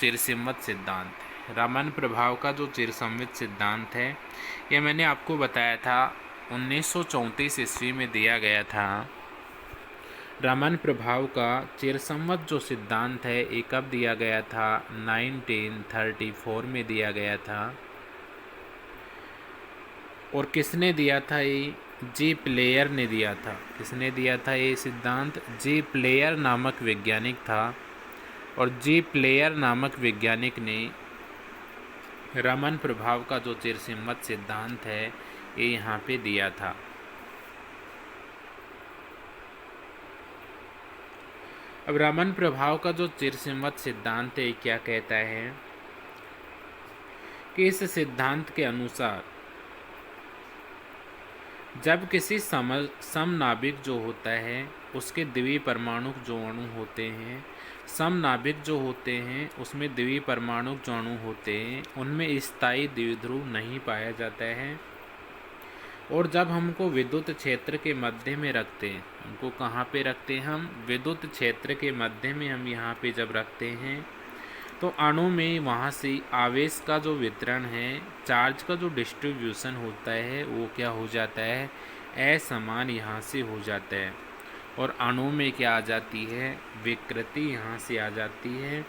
चिरसम्मत सिद्धांत है, रामन प्रभाव का जो चिरसम्मत सिद्धांत है, ये मैंने आपको बताया था 1934 ईस्वी में दिया गया था। रामन प्रभाव का चिरसम्मत जो सिद्धांत है ये कब दिया गया था? 1934 में दिया गया था। और किसने दिया था ये? जी प्लेयर ने दिया था। किसने दिया था ये सिद्धांत? जी प्लेयर नामक वैज्ञानिक था। और जी प्लेयर नामक वैज्ञानिक ने रामन प्रभाव का जो चिरसम्मत सिद्धांत है ये यहाँ पे दिया था। अब रामन प्रभाव का जो चिरसम्मत सिद्धांत है क्या कहता है कि इस सिद्धांत के अनुसार जब किसी समनाभिक जो होता है उसके द्वि परमाणुक जो अणु होते हैं, समनाभिक जो होते हैं उसमें द्वि परमाणुक जो अणु होते हैं उनमें स्थायी द्विध्रुव नहीं पाया जाता है। और जब हमको विद्युत क्षेत्र के मध्य में रखते हैं, हमको कहाँ पे रखते हैं? हम विद्युत क्षेत्र के मध्य में हम यहाँ पे जब रखते हैं तो अणु में वहाँ से आवेश का जो वितरण है, चार्ज का जो डिस्ट्रीब्यूशन होता है वो क्या हो जाता है? असमान यहाँ से हो जाता है। और अणु में क्या आ जाती है? विकृति यहाँ से आ जाती है,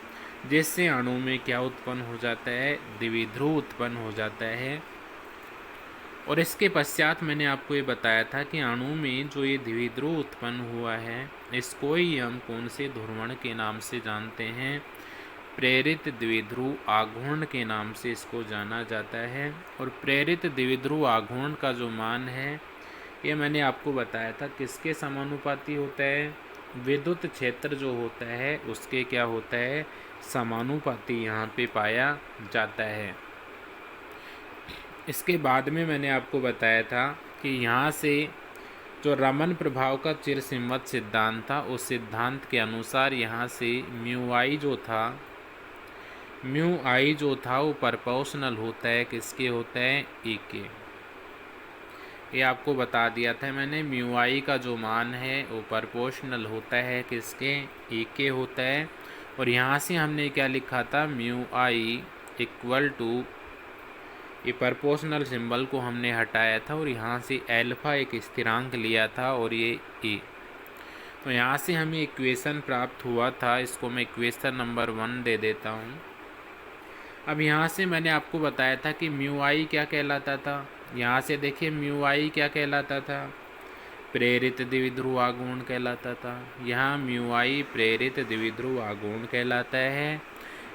जिससे अणु में क्या उत्पन्न हो जाता है? द्विध्रुव उत्पन्न हो जाता है। और इसके पश्चात मैंने आपको ये बताया था कि अणु में जो ये द्विध्रुव उत्पन्न हुआ है इसको ही हम कौन से ध्रुवण के नाम से जानते हैं? प्रेरित द्विध्रुव आघूर्ण के नाम से इसको जाना जाता है। और प्रेरित द्विध्रुव आघूर्ण का जो मान है ये मैंने आपको बताया था किसके समानुपाती होता है? विद्युत क्षेत्र जो होता है उसके क्या होता है? समानुपाती यहाँ पे पाया जाता है। इसके बाद में मैंने आपको बताया था कि यहाँ से जो रामन प्रभाव का चिरसम्मत सिद्धांत था उस सिद्धांत के अनुसार यहाँ से म्यू आई जो था वो प्रोपोर्शनल होता है। किसके होता है? ई के। ये आपको बता दिया था मैंने। म्यू आई का जो मान है वो प्रोपोर्शनल होता है किसके? ई के होता है। और यहाँ से हमने क्या लिखा था? म्यू आई इक्वल टू, ये प्रोपोर्शनल सिंबल को हमने हटाया था और यहाँ से एल्फा एक स्थिरांक लिया था और ये ए। तो यहाँ से हमें इक्वेशन प्राप्त हुआ था, इसको मैं इक्वेशन नंबर 1 दे देता हूँ। अब यहाँ से मैंने आपको बताया था कि म्यू आई क्या कहलाता था। यहाँ से देखिए म्यू आई क्या कहलाता था? प्रेरित द्विध्रुव आघूर्ण कहलाता था। यहाँ म्यू आई प्रेरित द्विध्रुव आघूर्ण कहलाता है।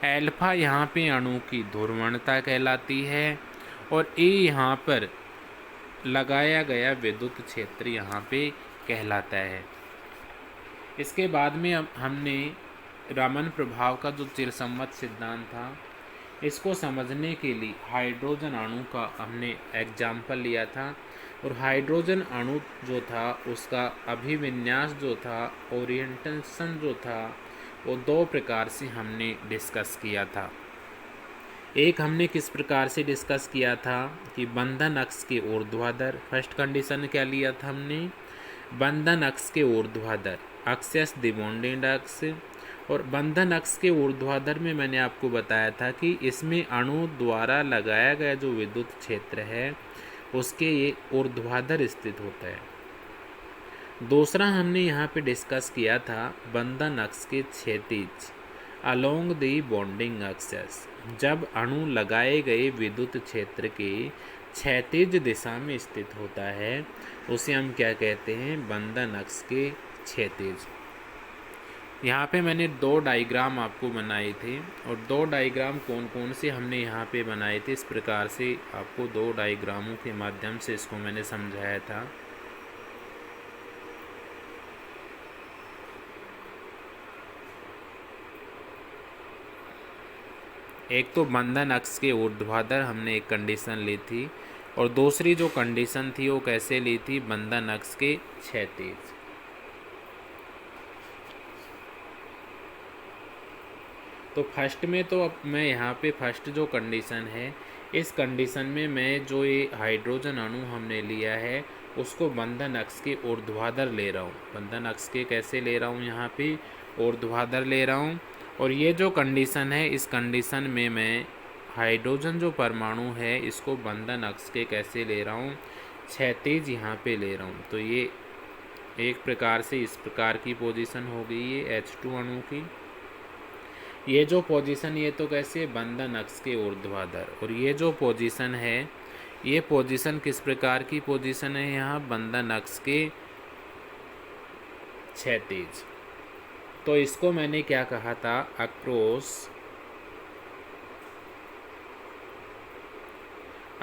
एल्फा यहाँ पे अणु की ध्रुवणता कहलाती है। और ए यहाँ पर लगाया गया विद्युत क्षेत्र यहाँ पे कहलाता है। इसके बाद में हमने रामन प्रभाव का जो चिरसम्मत सिद्धांत था इसको समझने के लिए हाइड्रोजन अणु का हमने एग्जाम्पल लिया था। और हाइड्रोजन अणु जो था उसका अभिविन्यास जो था, ओरिएंटेशन जो था, वो 2 प्रकार से हमने डिस्कस किया था। एक हमने किस प्रकार से डिस्कस किया था कि बंधन अक्ष के ऊर्ध्वाधर, फर्स्ट कंडीशन क्या लिया था हमने? बंधन अक्ष के ऊर्ध्वाधर, एक्सिस द बॉन्डिंग अक्ष। और बंधन अक्ष के ऊर्ध्वाधर में मैंने आपको बताया था कि इसमें अणु द्वारा लगाया गया जो विद्युत क्षेत्र है उसके ये ऊर्ध्वाधर स्थित होता है। दूसरा हमने यहाँ पे डिस्कस किया था बंधन अक्ष के क्षैतिज, अलोंग द बॉन्डिंग एक्सेस। जब अणु लगाए गए विद्युत क्षेत्र के क्षैतिज दिशा में स्थित होता है उसे हम क्या कहते हैं? बंधन अक्ष के क्षैतिज। यहाँ पे मैंने 2 डायग्राम आपको बनाए थे और 2 डायग्राम कौन कौन से हमने यहाँ पे बनाए थे, इस प्रकार से आपको 2 डायग्रामों के माध्यम से इसको मैंने समझाया था। एक तो बंधन अक्ष के ऊर्ध्वाधर हमने एक कंडीशन ली थी और दूसरी जो कंडीशन थी वो कैसे ली थी? बंधन अक्ष के क्षैतिज। तो फर्स्ट में तो अब मैं यहाँ पे फर्स्ट जो कंडीशन है इस कंडीशन में मैं जो ये हाइड्रोजन अणु हमने लिया है उसको बंधन अक्ष के ऊर्ध्वाधर ले रहा हूँ। बंधन अक्ष के कैसे ले रहा हूँ? यहाँ पे ऊर्ध्वाधर ले रहा हूँ। और ये जो कंडीशन है, इस कंडीशन में मैं हाइड्रोजन जो परमाणु है इसको बंधन अक्ष के कैसे ले रहा हूँ, क्षैतिज यहाँ पे ले रहा हूँ। तो ये एक प्रकार से इस प्रकार की पोजीशन हो गई है H2 अणु की। ये जो पोजीशन, ये तो कैसे, बंधन अक्ष के ऊर्ध्वाधर। और ये जो पोजीशन है, ये पोजीशन किस प्रकार की पोजीशन है, यहाँ बंधन अक्ष के क्षैतिज। तो इसको मैंने क्या कहा था,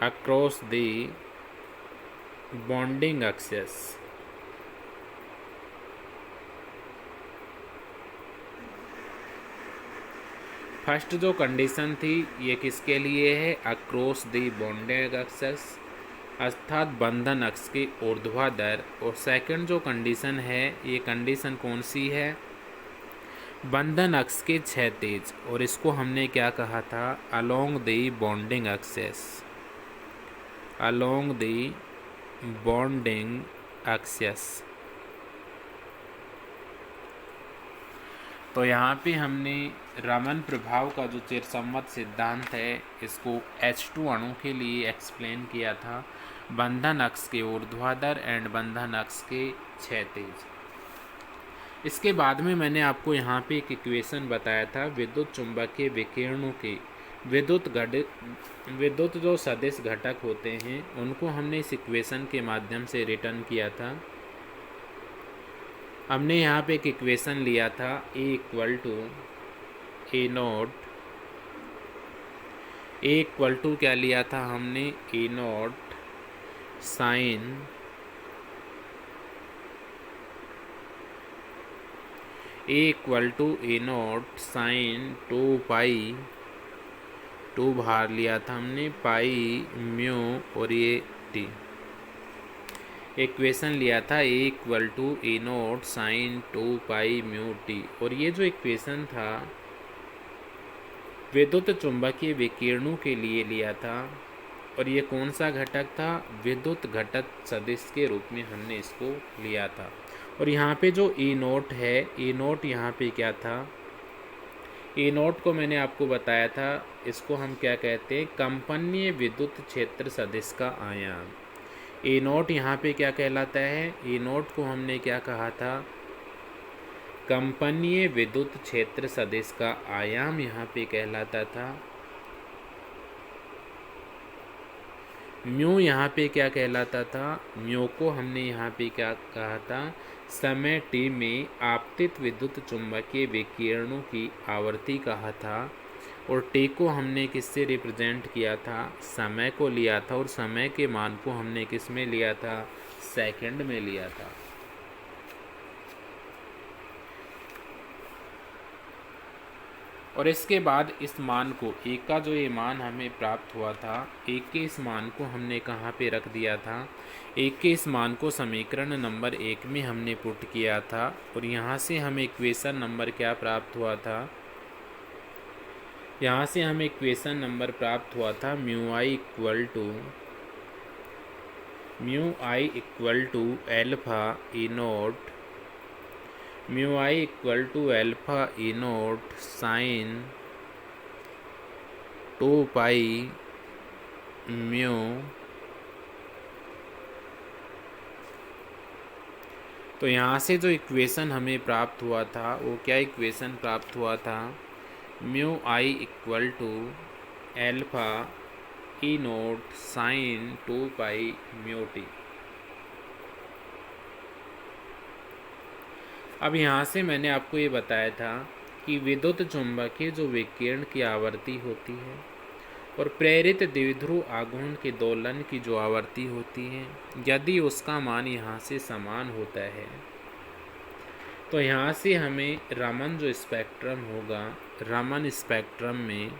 across the bonding axes. First जो कंडीशन थी ये किसके लिए है, अक्रॉस द बॉन्डिंग एक्सेस, अर्थात बंधन अक्ष के ऊर्ध्वाधर। और सेकंड जो कंडीशन है, ये कंडीशन कौन सी है, बंधन अक्ष के क्षैतिज। और इसको हमने क्या कहा था, along the bonding axes, along the bonding axes. तो यहाँ पे हमने रमन प्रभाव का जो चिरसम्मत सिद्धांत है इसको H2 अणु के लिए एक्सप्लेन किया था, बंधन अक्ष के ऊर्ध्वाधर एंड बंधन अक्ष के क्षैतिज। इसके बाद में मैंने आपको यहाँ पे एक इक्वेशन बताया था, विद्युत चुंबकीय विकिरणों के विद्युत जो सदिश घटक होते हैं उनको हमने इस इक्वेशन के माध्यम से रिटर्न किया था। हमने यहाँ पे एक इक्वेशन लिया था, A इक्वल टू क्या लिया था हमने, A naught sine A naught sine 2 pi, 2 बाहर लिया था हमने, पाई म्यू और ये टी। इक्वेशन लिया था A naught sine 2 pi mu t. और ये जो इक्वेशन था विद्युत चुंबकीय विकिरणों के लिए लिया था। और ये कौन सा घटक था, विद्युत घटक सदिश के रूप में हमने इसको लिया था। और यहाँ पे जो E नोट है, E नोट यहाँ पे क्या था, E नोट को मैंने आपको बताया था, इसको हम क्या कहते हैं, कंपनीय विद्युत क्षेत्र सदिश का आयाम। ए नोट यहाँ पे क्या कहलाता है, ए नोट को हमने क्या कहा था, कंपनीय विद्युत क्षेत्र सदिश का आयाम यहाँ पे कहलाता था। म्यू यहाँ पे क्या कहलाता था, म्यू को हमने यहाँ पे क्या कहा था, समय t में आपतित विद्युत चुंबकीय विकिरणों की आवर्ती कहा था। और टी को हमने किससे रिप्रेजेंट किया था, समय को लिया था। और समय के मान को हमने किस में लिया था, सेकंड में लिया था। और इसके बाद इस मान को, एक का जो ये मान हमें प्राप्त हुआ था, एक के इस मान को हमने कहाँ पे रख दिया था, एक के इस मान को समीकरण नंबर 1 में हमने पुट किया था। और यहाँ से हमें इक्वेशन नंबर क्या प्राप्त हुआ था, यहाँ से हमें इक्वेशन नंबर प्राप्त हुआ था mu I equal to alpha e naught, mu I equal to alpha e naught sine 2 pi mu. तो यहाँ से जो इक्वेशन हमें प्राप्त हुआ था वो क्या इक्वेशन प्राप्त हुआ था, mu I equal to alpha e naught sine 2 pi mu T. अब यहाँ से मैंने आपको ये बताया था कि विद्युत चुंबकीय जो विकिरण की आवर्ती होती है और प्रेरित द्विध्रुव आघूर्ण के दोलन की जो आवर्ती होती है, यदि उसका मान यहाँ से समान होता है तो यहाँ से हमें रमन जो स्पेक्ट्रम होगा, रमन स्पेक्ट्रम में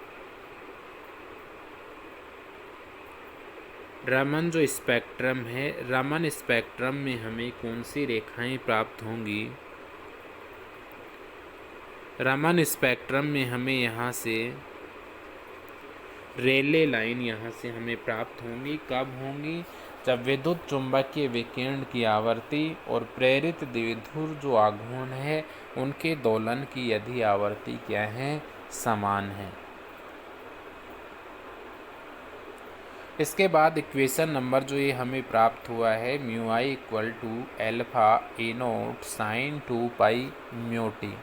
रमन जो स्पेक्ट्रम है, रमन स्पेक्ट्रम में हमें कौन सी रेखाएं प्राप्त होंगी, रमन स्पेक्ट्रम में हमें यहाँ से रेले लाइन यहाँ से हमें प्राप्त होंगी। कब होंगी, जब विद्युत चुंबकीय विकिरण की आवर्ती और प्रेरित द्विध्रुव जो आघूर्ण है उनके दोलन की यदि आवर्ती क्या है, समान है। इसके बाद इक्वेशन नंबर जो ये हमें प्राप्त हुआ है mu I equal to alpha a naught sine 2 pi mu T.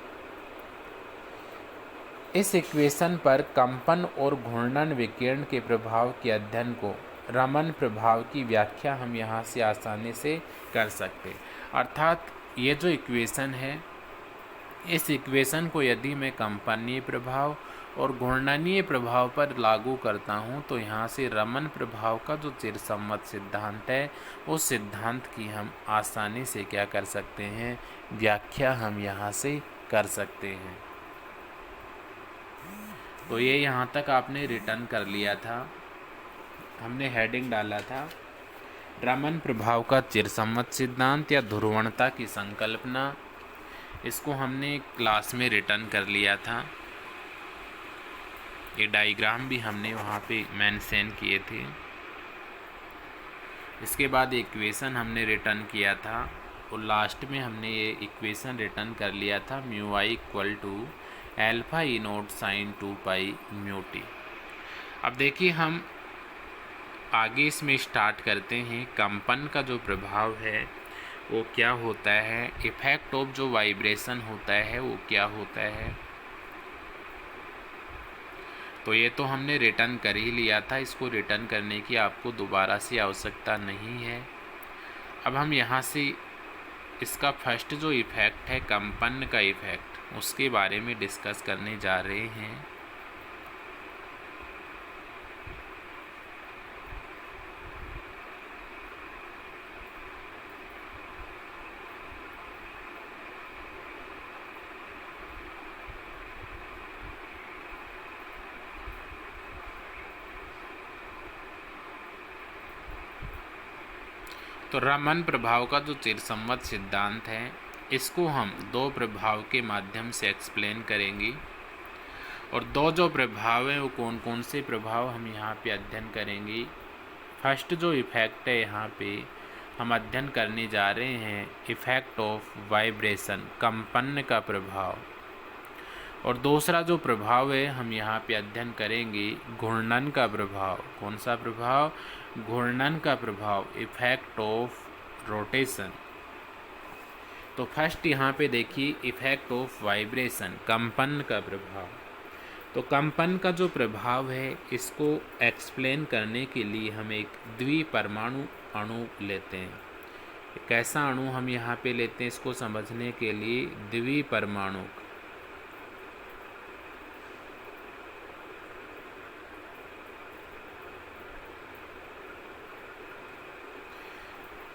इस इक्वेशन पर कंपन और घूर्णन विकिरण के प्रभाव के अध्ययन को रमन प्रभाव की व्याख्या हम यहाँ से आसानी से कर सकते। अर्थात ये जो इक्वेशन है, इस इक्वेशन को यदि मैं कंपनीय प्रभाव और घूर्णनीय प्रभाव पर लागू करता हूँ तो यहाँ से रमन प्रभाव का जो चिरसम्मत सिद्धांत है उस सिद्धांत की हम आसानी से क्या कर सकते हैं, व्याख्या हम यहाँ से कर सकते हैं। तो ये यहाँ तक आपने रिटर्न कर लिया था। हमने हेडिंग डाला था रमन प्रभाव का चिरसम्मत सिद्धांत या ध्रुवणता की संकल्पना। इसको हमने क्लास में रिटर्न कर लिया था। ये डायग्राम भी हमने वहाँ पे मेंशन किए थे। इसके बाद इक्वेशन हमने रिटर्न किया था और लास्ट में हमने ये इक्वेशन रिटर्न कर लिया था mu I equal to alpha e naught sine 2 pi mu T. अब देखिए हम आगे इसमें स्टार्ट करते हैं। कंपन का जो प्रभाव है वो क्या होता है, इफेक्ट ऑफ जो वाइब्रेशन होता है वो क्या होता है। तो ये तो हमने रिटर्न कर ही लिया था, इसको रिटर्न करने की आपको दोबारा से आवश्यकता नहीं है। अब हम यहाँ से इसका फर्स्ट जो इफ़ेक्ट है कंपन का इफ़ेक्ट, उसके बारे में डिस्कस करने जा रहे हैं। तो रमन प्रभाव का जो चिरसम्मत सिद्धांत है इसको हम दो प्रभाव के माध्यम से एक्सप्लेन करेंगे। और दो जो प्रभाव हैं वो कौन कौन से प्रभाव हम यहाँ पे अध्ययन करेंगे। फर्स्ट जो इफ़ेक्ट है यहाँ पे हम अध्ययन करने जा रहे हैं इफ़ेक्ट ऑफ वाइब्रेशन, कंपन का प्रभाव। और दूसरा जो प्रभाव है हम यहाँ पे अध्ययन करेंगे घूर्णन का प्रभाव। कौन सा प्रभाव, घूर्णन का प्रभाव, इफेक्ट ऑफ रोटेशन। तो फर्स्ट यहाँ पे देखिए इफेक्ट ऑफ वाइब्रेशन, कंपन का प्रभाव। तो कंपन का जो प्रभाव है इसको एक्सप्लेन करने के लिए हम एक द्विपरमाणु अणु लेते हैं। कैसा अणु हम यहाँ पे लेते हैं इसको समझने के लिए, द्विपरमाणु।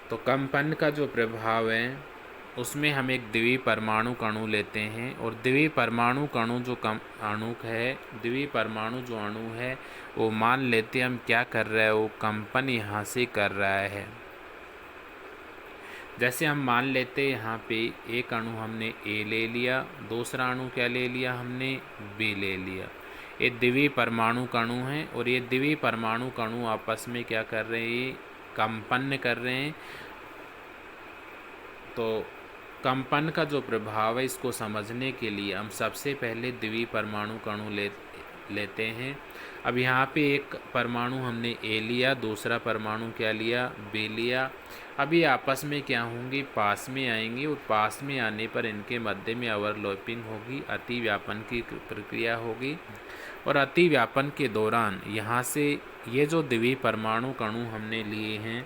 तो कंपन का जो प्रभाव है उसमें हम एक द्विपरमाणु अणु लेते हैं। और द्विपरमाणु अणु जो द्विपरमाणु जो अणु है वो मान लेते हैं हम क्या कर रहा है, वो कंपन यहाँ से कर रहा है। जैसे हम मान लेते यहाँ पे एक अणु हमने ए ले लिया, दूसरा अणु क्या ले लिया हमने, बी ले लिया। ये द्विपरमाणु अणु हैं और ये द्विपरमाणु अणु आपस में क्या कर रहे हैं, कंपन कर रहे हैं। तो कंपन का जो प्रभाव है इसको समझने के लिए हम सबसे पहले द्विपरमाणु अणु लेते हैं। अब यहाँ पे एक परमाणु हमने ए लिया, दूसरा परमाणु क्या लिया, बी लिया। अब ये आपस में क्या होंगे, पास में आएंगे और पास में आने पर इनके मध्य में ओवरलैपिंग होगी, अतिव्यापन की प्रक्रिया होगी। और अतिव्यापन के दौरान यहाँ से ये जो द्विपरमाणु अणु हमने लिए हैं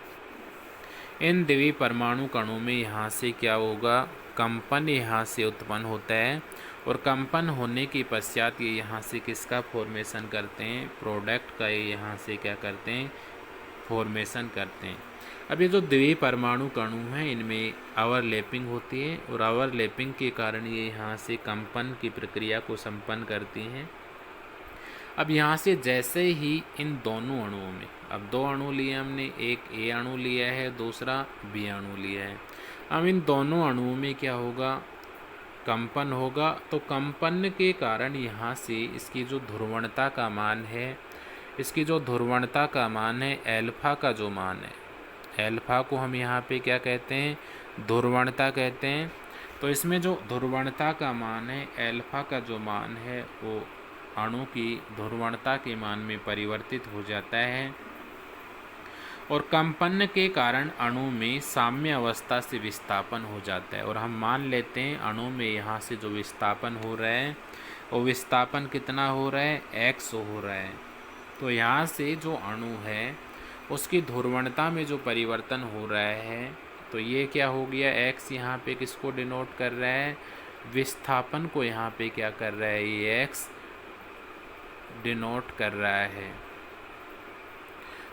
इन द्विपरमाणु अणु में यहाँ से क्या होगा, कंपन यहाँ से उत्पन्न होता है। और कंपन होने के पश्चात ये यहाँ से किसका फॉर्मेशन करते हैं, प्रोडक्ट का ये यहाँ से क्या करते हैं, फॉर्मेशन करते हैं। अब ये जो द्विपरमाणु अणु हैं इनमें ओवरलैपिंग होती है और ओवरलैपिंग के कारण ये यहाँ से कंपन की प्रक्रिया को संपन्न करती हैं। अब यहाँ से जैसे ही इन दोनों अणुओं में, अब दो अणु लिए हमने, एक ए अणु लिया है, दूसरा बी अणु लिया है। अब इन दोनों अणुओं में क्या होगा, कंपन होगा। तो कंपन के कारण यहाँ से इसकी जो ध्रुवणता का मान है, इसकी जो ध्रुवणता का मान है, एल्फा का जो मान है, एल्फा को हम यहाँ पे क्या कहते हैं, ध्रुवणता कहते हैं। तो इसमें जो ध्रुवणता का मान है, एल्फा का जो मान है वो अणु की ध्रुवणता के मान में परिवर्तित हो जाता है और कंपन के कारण अणु में साम्य अवस्था से विस्थापन हो जाता है। और हम मान लेते हैं अणु में यहाँ से जो विस्थापन हो रहा है वो विस्थापन कितना हो रहा है, x हो रहा है। तो यहाँ से जो अणु है उसकी ध्रुवणता में जो परिवर्तन हो रहा है, तो ये क्या हो गया, x यहाँ पे किसको डिनोट कर रहा है, विस्थापन को यहाँ पे क्या कर रहा है, ये x डिनोट कर रहा है।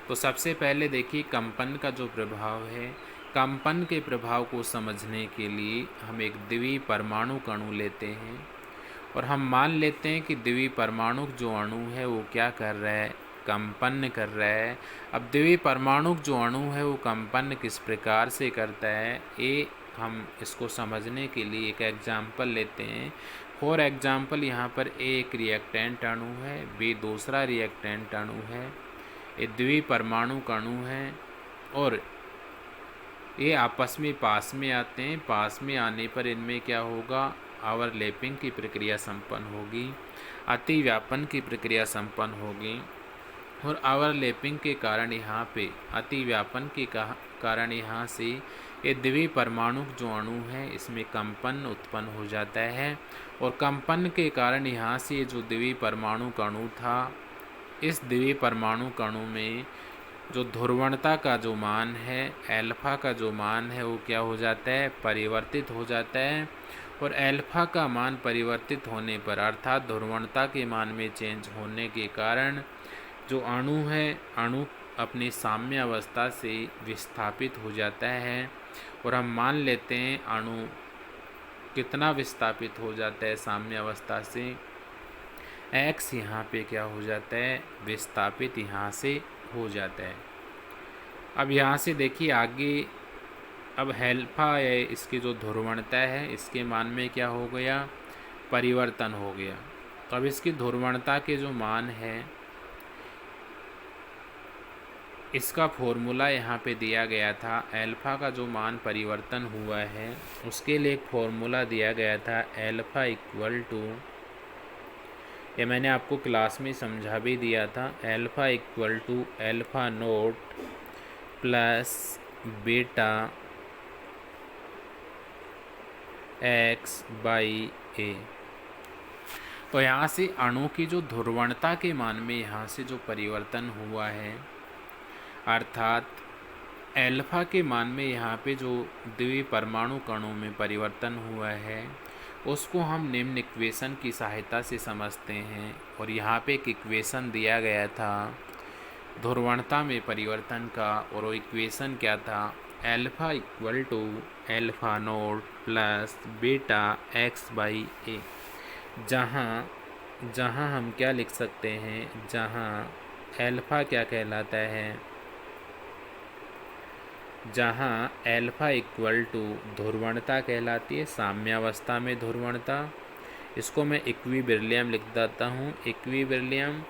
तो सबसे पहले देखिए कंपन का जो प्रभाव है, कंपन के प्रभाव को समझने के लिए हम एक द्वितीय परमाणु अणु लेते हैं और हम मान लेते हैं कि द्वितीय परमाणु जो अणु है वो क्या कर रहा है, कंपन कर रहा है। अब द्वितीय परमाणु जो अणु है वो कंपन किस प्रकार से करता है, ये हम इसको समझने के लिए एक एग्जाम्पल लेते हैं। फॉर एग्जाम्पल यहाँ पर ए एक रिएक्टेंट अणु है, बी दूसरा रिएक्टेंट अणु है, ये द्वितीय परमाणु अणु है और ये आपस में पास में आते हैं। पास में आने पर इनमें क्या होगा, ओवरलैपिंग की प्रक्रिया संपन्न होगी, अतिव्यापन की प्रक्रिया संपन्न होगी और ओवरलैपिंग के कारण यहाँ पे अतिव्यापन के कारण यहाँ से ये द्वितीय परमाणु जो अणु है इसमें कंपन उत्पन्न हो जाता है और कंपन के कारण यहाँ से ये जो द्वितीय परमाणु अणु था, इस द्वितीय परमाणु अणु में जो ध्रुवणता का जो मान है, एल्फा का जो मान है वो क्या हो जाता है, परिवर्तित हो जाता है। और एल्फा का मान परिवर्तित होने पर अर्थात ध्रुवणता के मान में चेंज होने के कारण जो अणु है, अणु अपनी साम्य अवस्था से विस्थापित हो जाता है और हम मान लेते हैं अणु कितना विस्थापित हो जाता है साम्य अवस्था से, x यहाँ पे क्या हो जाता है, विस्थापित यहाँ से हो जाता है। अब यहाँ से देखिए आगे, अब एल्फा है इसकी जो ध्रुवणता है इसके मान में क्या हो गया, परिवर्तन हो गया। तो अब इसकी ध्रुवणता के जो मान है इसका फॉर्मूला यहाँ पे दिया गया था। एल्फा का जो मान परिवर्तन हुआ है उसके लिए एक फॉर्मूला दिया गया था, एल्फा इक्वल टू, ये मैंने आपको क्लास में समझा भी दिया था, alpha equal to alpha naught plus beta x by A. तो यहाँ से अणु की जो ध्रुवणता के मान में यहाँ से जो परिवर्तन हुआ है, अर्थात एल्फा के मान में यहाँ पे जो द्वितीय परमाणु कणों में परिवर्तन हुआ है उसको हम निम्न इक्वेशन की सहायता से समझते हैं। और यहाँ पे एक इक्वेशन दिया गया था ध्रुवणता में परिवर्तन का, और वो इक्वेशन क्या था, alpha equal to alpha naught plus beta x by A. जहाँ हम क्या लिख सकते हैं, जहाँ एल्फा क्या कहलाता है, जहाँ एल्फा इक्वल टू ध्रुवणता कहलाती है, साम्यावस्था में ध्रुवणता, इसको मैं इक्विबेरियम लिख देता हूँ, इक्विबेरियम,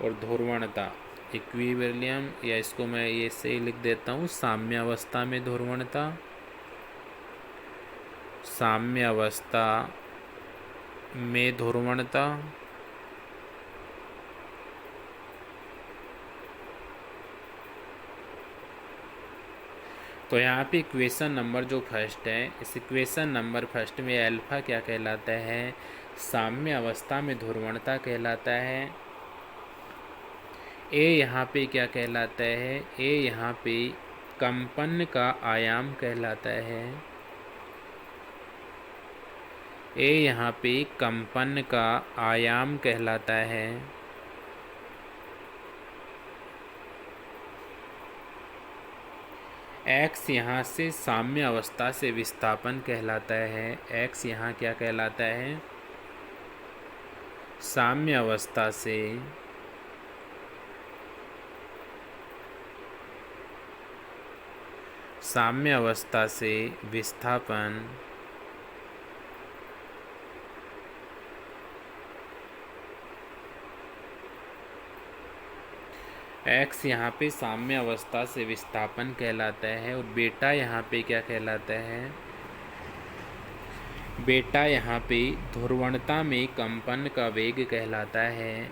और ध्रुवणता इक्विबेरियम, या इसको मैं ये से लिख देता हूँ साम्यावस्था में ध्रुवणता, साम्यावस्था में ध्रुवणता। तो यहाँ पे इक्वेशन नंबर जो फर्स्ट है, इस इक्वेशन नंबर फर्स्ट में अल्फा क्या कहलाता है, साम्य अवस्था में ध्रुवणता कहलाता है। ए यहाँ पे क्या कहलाता है, ए यहाँ पे कंपन का आयाम कहलाता है, ए यहाँ पे कंपन का आयाम कहलाता है। x यहाँ से साम्य अवस्था से विस्थापन कहलाता है, x यहाँ क्या कहलाता है, साम्य अवस्था से विस्थापन, एक्स यहाँ पे साम्य अवस्था से विस्थापन कहलाता है और बेटा यहाँ पे क्या कहलाता है, बेटा यहाँ पे ध्रुवणता में कंपन का वेग कहलाता है।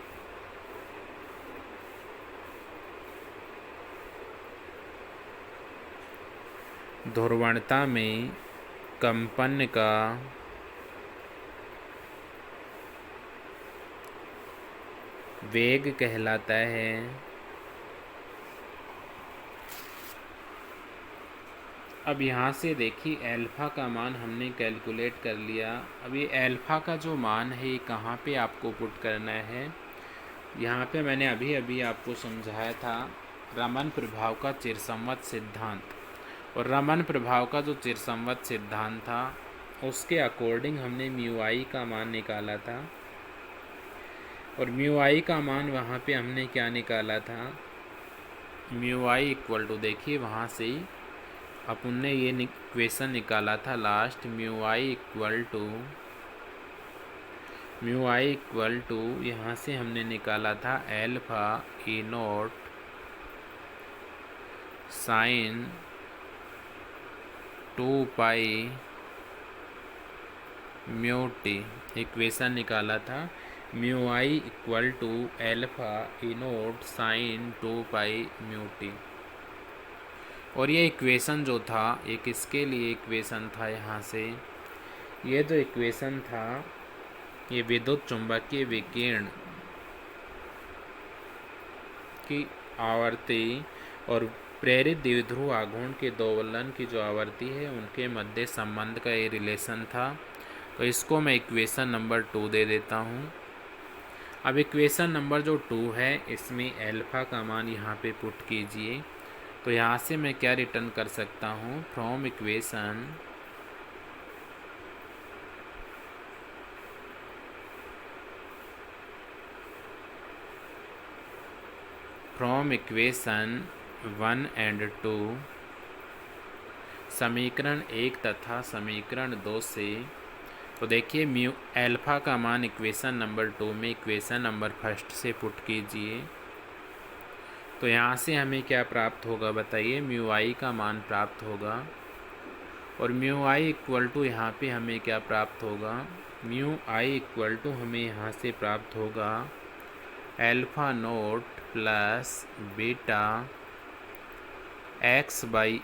ध्रुवणता में कंपन का वेग कहलाता है। अब यहाँ से देखिए एल्फ़ा का मान हमने कैलकुलेट कर लिया। अब ये एल्फ़ा का जो मान है ये कहाँ पे आपको पुट करना है, यहाँ पे मैंने अभी अभी आपको समझाया था रमन प्रभाव का चिरसम्मत सिद्धांत, और रमन प्रभाव का जो चिरसम्मत सिद्धांत था उसके अकॉर्डिंग हमने म्यू आई का मान निकाला था। और म्यू आई का मान वहाँ पे हमने क्या निकाला था, म्यू आई इक्वल टू, देखिए वहाँ से अपन ने ये इक्वेशन निकाला था last, mu I equal to यहाँ से हमने निकाला था alpha a naught sine 2 pi mu t, equation निकाला था mu I equal to alpha a naught sine 2 pi mu t. और ये इक्वेशन जो था ये किसके लिए इक्वेशन था, यहाँ से ये जो इक्वेशन था ये विद्युत चुंबकीय विकिरण की आवर्ती और प्रेरित द्विध्रुव आघूर्ण के दोलन की जो आवर्ती है उनके मध्य संबंध का ये रिलेशन था। तो इसको मैं इक्वेशन नंबर 2 दे देता हूँ। अब इक्वेशन नंबर जो 2 है इसमें एल्फ़ा का मान यहाँ पे पुट कीजिए। तो यहाँ से मैं क्या रिटर्न कर सकता हूँ, फ्रॉम इक्वेशन 1 एंड 2, समीकरण 1 तथा समीकरण 2 से, तो देखिए म्यू एल्फ़ा का मान इक्वेशन नंबर 2 में इक्वेशन नंबर 1 से पुट कीजिए। तो यहाँ से हमें क्या प्राप्त होगा बताइए, म्यू आई का मान प्राप्त होगा। और म्यू आई इक्वल टू यहाँ पे हमें क्या प्राप्त होगा, म्यू आई इक्वल टू हमें यहाँ से प्राप्त होगा alpha naught plus beta x by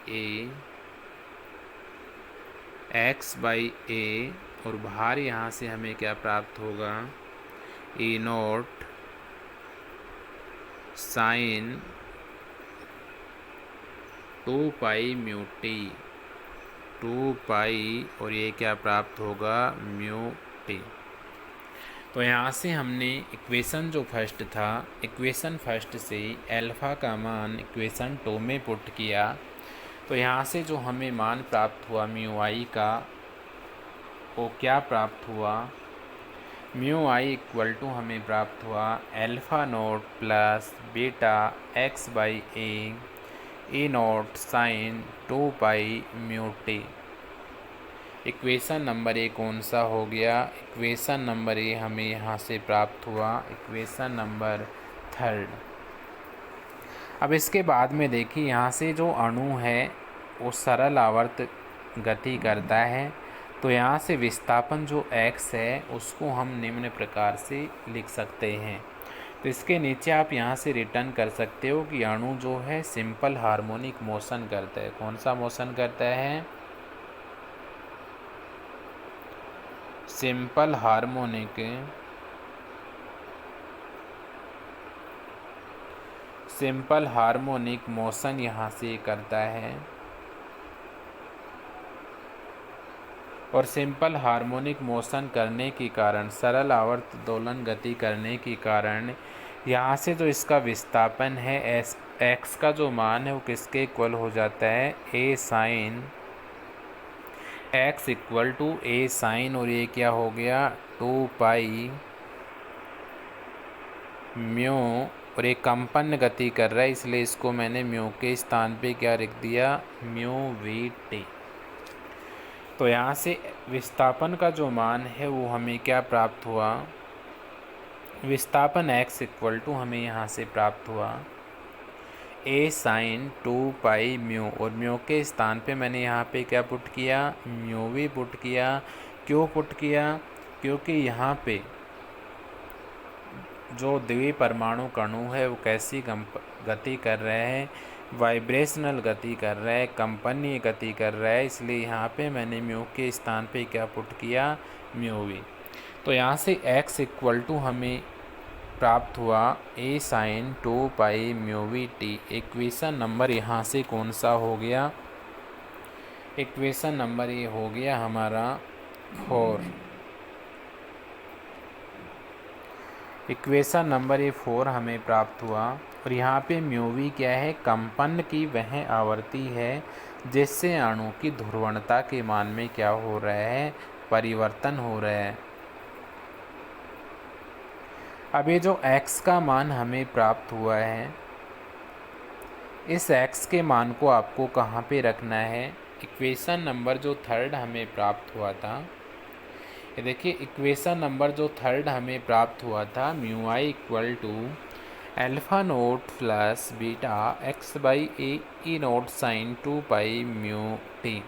A, और बाहर यहाँ से हमें क्या प्राप्त होगा, A naught sine 2 pi mu T, 2 pi, और ये क्या प्राप्त होगा म्यू टी। तो यहाँ से हमने इक्वेशन जो फर्स्ट था, इक्वेशन फर्स्ट से एल्फ़ा का मान इक्वेशन 2 में पुट किया। तो यहाँ से जो हमें मान प्राप्त हुआ म्यू आई का, वो क्या प्राप्त हुआ, म्यू आई इक्वल टू हमें प्राप्त हुआ alpha naught plus beta x by a naught sine 2 pi mu t. Equation number 1 कौन सा हो गया, इक्वेशन नंबर 1 हमें यहाँ से प्राप्त हुआ इक्वेशन नंबर 3। अब इसके बाद में देखिए यहाँ से जो अणु है वो सरल आवर्त गति करता है। तो यहाँ से विस्थापन जो x है उसको हम निम्न प्रकार से लिख सकते हैं। तो इसके नीचे आप यहाँ से रिटर्न कर सकते हो कि अणु जो है सिंपल हार्मोनिक मोशन करता है। कौन सा मोशन करता है, सिंपल हार्मोनिक मोशन यहाँ से करता है। और सिंपल हार्मोनिक मोशन करने के कारण, सरल आवर्त दोलन गति करने के कारण यहाँ से जो इसका विस्थापन है एक्स का जो मान है वो किसके इक्वल हो जाता है, A sine x equal to A sine, और ये क्या हो गया 2 पाई म्यू, और ये कंपन गति कर रहा है इसलिए इसको मैंने म्यू के स्थान पे क्या लिख दिया, म्यू वी टी। तो यहाँ से विस्थापन का जो मान है वो हमें क्या प्राप्त हुआ, विस्थापन x इक्वल टू हमें यहाँ से प्राप्त हुआ ए साइन 2 पाई म्यू, और म्यू के स्थान पे मैंने यहाँ पे क्या पुट किया, म्यू भी पुट किया। क्यों पुट किया, क्योंकि यहाँ पे जो द्विपरमाणु कणु है वो कैसी गति कर रहे हैं, वाइब्रेशनल गति कर रहा है, कंपनीय गति कर रहा है, इसलिए यहाँ पे मैंने म्यू के स्थान पे क्या पुट किया, म्यू वी। तो यहाँ से x इक्वल टू हमें प्राप्त हुआ a sine 2 pi mu we t. Equation number यहाँ से कौन सा हो गया, इक्वेशन नंबर ये हो गया हमारा 4। इक्वेशन नंबर ये 4 हमें प्राप्त हुआ। और यहाँ पे म्यू वी क्या है, कंपन की वह आवृत्ति है जिससे अणु की ध्रुवणता के मान में क्या हो रहा है, परिवर्तन हो रहा है। अब ये जो x का मान हमें प्राप्त हुआ है, इस x के मान को आपको कहाँ पे रखना है, इक्वेशन नंबर जो 3 हमें प्राप्त हुआ था, ये देखिए इक्वेशन नंबर जो 3 हमें प्राप्त हुआ था, mu I equal to alpha naught plus beta x by a naught sine 2 pi mu t.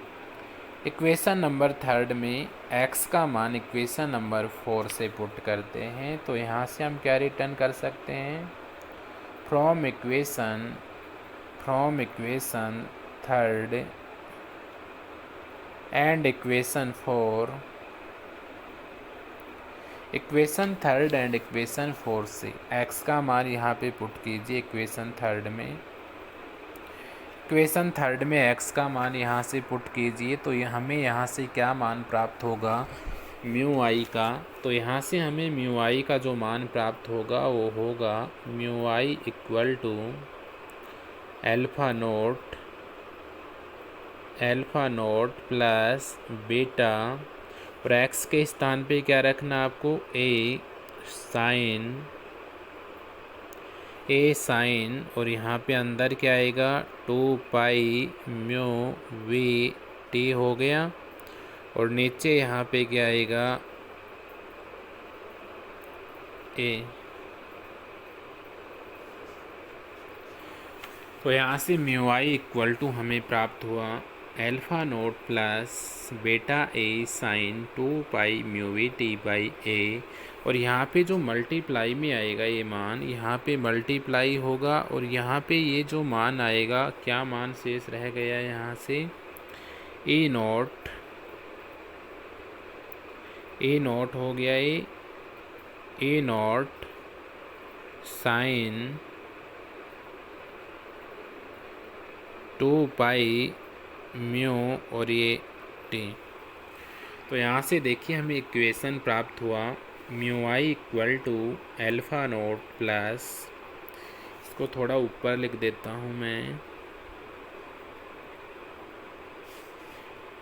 Equation number 3 में x का मान इक्वेशन नंबर 4 से पुट करते हैं, तो यहाँ से हम क्या रिटर्न कर सकते हैं, from equation 3 and equation 4, equation 3 and equation 4 से x का मान यहाँ पे पुट कीजिए इक्वेशन 3 में, इक्वेशन 3 में x का मान यहाँ से पुट कीजिए, तो हमें यहाँ से क्या मान प्राप्त होगा, म्यू आई का। तो यहाँ से हमें म्यू आई का जो मान प्राप्त होगा वो होगा mu I equal to alpha naught plus beta, और x के स्थान पे क्या रखना आपको, ए साइन और यहाँ पे अंदर क्या आएगा, 2 पाई म्यू वी टी हो गया, और नीचे यहाँ पे क्या आएगा, ए। तो यहाँ से म्यू आई इक्वल टू हमें प्राप्त हुआ alpha naught plus beta A sine 2 pi mu we T by A, और यहाँ पे जो मल्टीप्लाई में आएगा ये मान, यहाँ पे मल्टीप्लाई होगा, और यहाँ पे ये जो मान आएगा, क्या मान शेष रह गया यहाँ से, ए नॉट हो गया, ए नॉट साइन 2 पाई म्यू और ये टी। तो यहाँ से देखिए हमें इक्वेशन प्राप्त हुआ mu I equal to alpha naught plus, इसको थोड़ा ऊपर लिख देता हूँ मैं,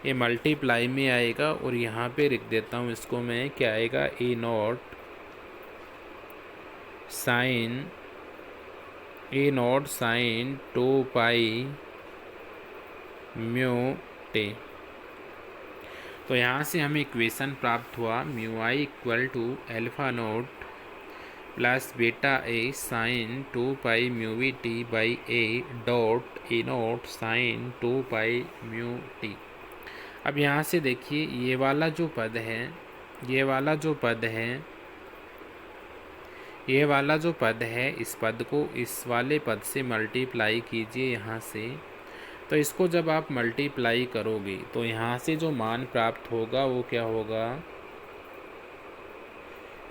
ये मल्टीप्लाई में आएगा, और यहाँ पे लिख देता हूँ इसको मैं, क्या आएगा, A naught sine 2 pi mu T. तो यहाँ से हमें इक्वेशन प्राप्त हुआ mu I equal to alpha naught plus beta A sine 2 pi mu we T by A dot A naught sine 2 pi mu T. अब यहाँ से देखिए ये वाला जो पद है, ये वाला जो पद है, इस पद को इस वाले पद से मल्टीप्लाई कीजिए यहाँ से। तो इसको जब आप मल्टीप्लाई करोगे तो यहाँ से जो मान प्राप्त होगा वो क्या होगा,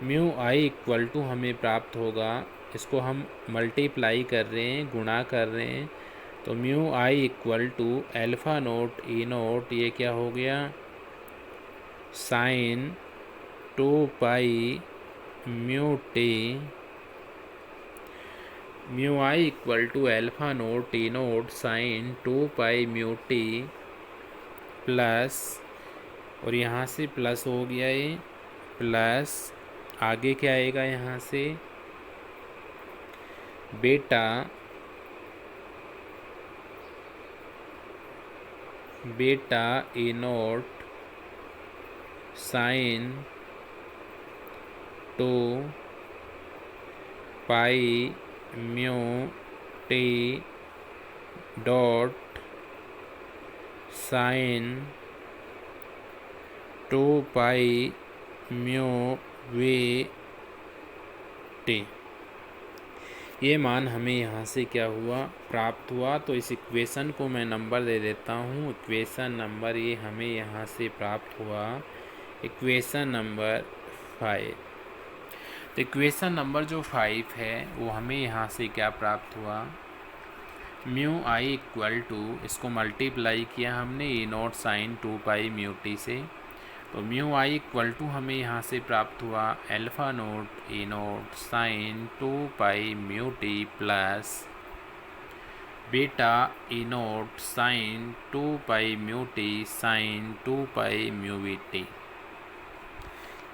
म्यू आई इक्वल टू हमें प्राप्त होगा, इसको हम मल्टीप्लाई कर रहे हैं, गुणा कर रहे हैं, तो mu I equal to alpha naught E naught, ये क्या हो गया, sine 2 pi mu t, mu I equal to alpha naught t naught sine 2 pi mu T plus, और यहाँ से प्लस हो गया ये, प्लस आगे क्या आएगा यहाँ से, beta a naught sine 2 pi mu t dot sine 2 pi mu we t. ये मान हमें यहाँ से क्या हुआ, प्राप्त हुआ। तो इस इक्वेशन को मैं नंबर दे देता हूँ। इक्वेशन नंबर ये हमें यहाँ से प्राप्त हुआ, इक्वेशन नंबर 5। तो इक्वेशन नंबर जो 5 है वो हमें यहाँ से क्या प्राप्त हुआ, म्यू आई इक्वल टू, इसको मल्टीप्लाई किया हमने A naught sine 2 pi mu T से। तो म्यू आई इक्वल टू हमें यहाँ से प्राप्त हुआ alpha naught A naught sine 2 pi mu T plus beta a naught sine 2 pi mu T sine 2 pi mu we t.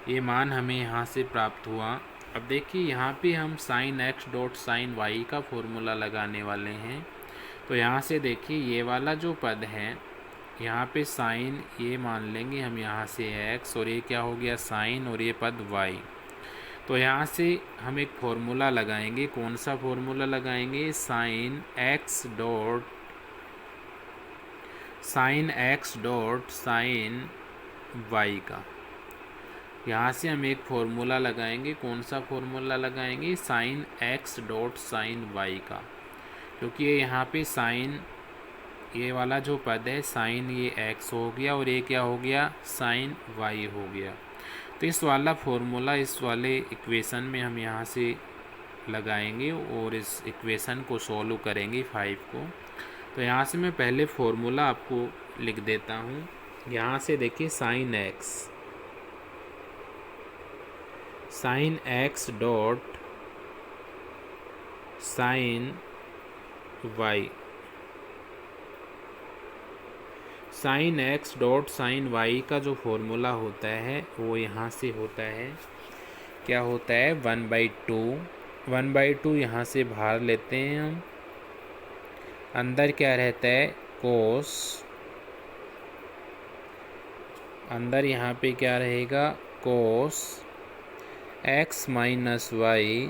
ये मान हमें यहाँ से प्राप्त हुआ। अब देखिए यहाँ पे हम sine x dot sine y का फॉर्मूला लगाने वाले हैं। तो यहाँ से देखिए ये वाला जो पद है, यहाँ पे साइन ये मान लेंगे हम यहाँ से एक्स, और ये क्या हो गया साइन, और ये पद वाई। तो यहाँ से हम एक फॉर्मूला लगाएंगे। कौन सा फॉर्मूला लगाएंगे, sine x dot sine y का। यहाँ से हम एक फॉर्मूला लगाएंगे। कौन सा फॉर्मूला लगाएंगे, sine x dot sine y का, क्योंकि ये यहाँ पे साइन ये वाला जो पद है साइन ये एक्स हो गया, और ये क्या हो गया साइन वाई हो गया। तो इस वाला फॉर्मूला इस वाले इक्वेशन में हम यहाँ से लगाएंगे और इस इक्वेशन को सॉल्व करेंगे 5 को। तो यहाँ से मैं पहले फॉर्मूला आपको लिख देता हूँ। यहाँ से देखिए sine x dot sine y, sine x dot sine y का जो फॉर्मूला होता है वो यहाँ से होता है, क्या होता है 1/2 यहाँ से बाहर लेते हैं हम। अंदर क्या रहता है कोस, अंदर यहाँ पे क्या रहेगा कोस एक्स माइनस वाई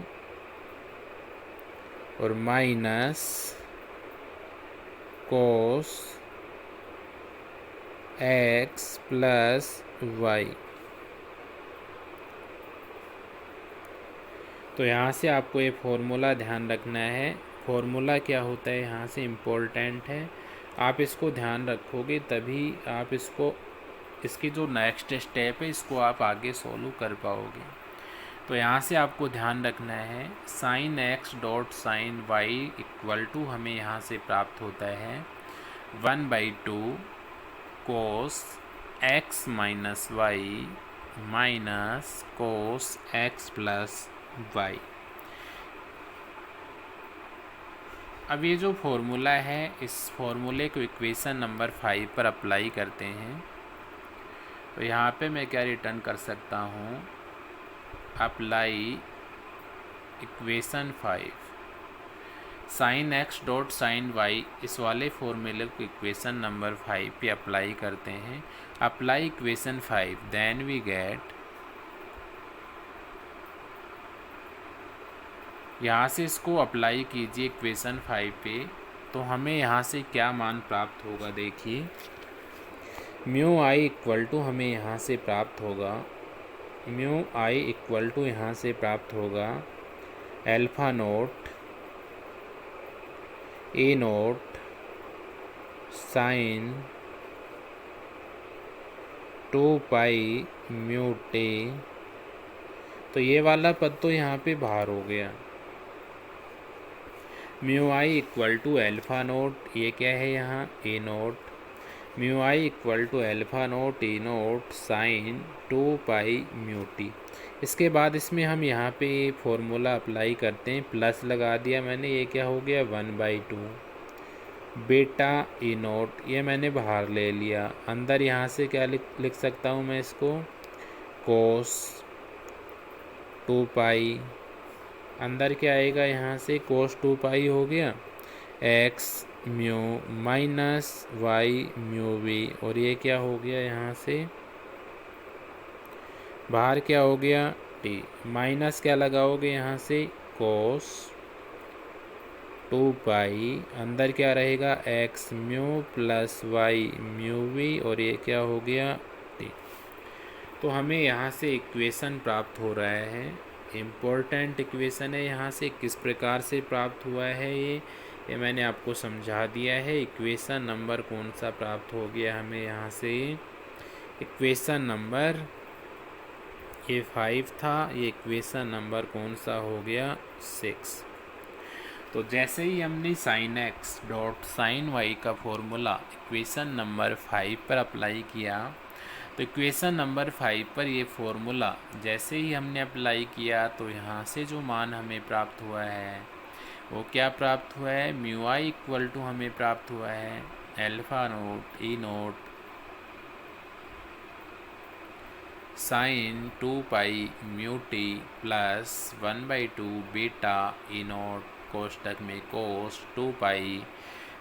और minus cos x plus y. तो यहाँ से आपको ये फॉर्मूला ध्यान रखना है। फॉर्मूला क्या होता है यहाँ से इम्पोर्टेंट है, आप इसको ध्यान रखोगे तभी आप इसकी जो नेक्स्ट स्टेप है इसको आप आगे सॉल्व कर पाओगे। तो यहाँ से आपको ध्यान रखना है sine x dot sine y equal to हमें यहाँ से प्राप्त होता है 1/2 cos x minus y minus cos x plus y. अब ये जो फॉर्मूला है इस फॉर्मूले को इक्वेशन नंबर 5 पर अप्लाई करते हैं। तो यहाँ पे मैं क्या रिटर्न कर सकता हूँ, apply equation 5 sine x dot sine y, इस वाले फॉर्मूले को इक्वेशन नंबर 5 पे अप्लाई करते हैं। Apply equation 5 then we get, यहाँ से इसको अप्लाई कीजिए इक्वेशन 5 पे, तो हमें यहाँ से क्या मान प्राप्त होगा। देखिए म्यू आई इक्वल टू हमें यहाँ से प्राप्त होगा, म्यू आई इक्वल टू यहाँ से प्राप्त होगा अल्फ़ा नोट ए naught sine 2 pi mu T. तो ये वाला पद तो यहाँ पे बाहर हो गया। Mu I equal to alpha naught, ये क्या है यहाँ A naught, mu I equal to alpha naught A naught sine 2 pi mu T. इसके बाद इसमें हम यहाँ पे फॉर्मूला अप्लाई करते हैं, प्लस लगा दिया मैंने, ये क्या हो गया 1/2 बीटा ए नोट, ये मैंने बाहर ले लिया। अंदर यहाँ से क्या लिख सकता हूँ मैं इसको कोस 2 पाई, अंदर क्या आएगा यहाँ से कोस 2 पाई हो गया x mu minus y mu we, और ये क्या हो गया यहाँ से बाहर क्या हो गया टी, माइनस क्या लगाओगे यहाँ से कोस टू पाई, अंदर क्या रहेगा x mu plus y mu we, और ये क्या हो गया टी। तो हमें यहाँ से इक्वेशन प्राप्त हो रहा है, इम्पोर्टेंट इक्वेशन है। यहाँ से किस प्रकार से प्राप्त हुआ है ये मैंने आपको समझा दिया है। इक्वेशन नंबर कौन सा प्राप्त हो गया हमें यहाँ से, इक्वेशन नंबर ये 5 था, ये इक्वेशन नंबर कौन सा हो गया 6। तो जैसे ही हमने sine x dot sine y का फॉर्मूला इक्वेशन नंबर 5 पर अप्लाई किया, तो इक्वेशन नंबर 5 पर ये फॉर्मूला जैसे ही हमने अप्लाई किया तो यहाँ से जो मान हमें प्राप्त हुआ है वो क्या प्राप्त हुआ है, म्यू आई इक्वल टू हमें प्राप्त हुआ है अल्फ़ा नोट ई naught sine 2 pi mu T plus 1/2 beta E naught कोष्टक में cos 2 pi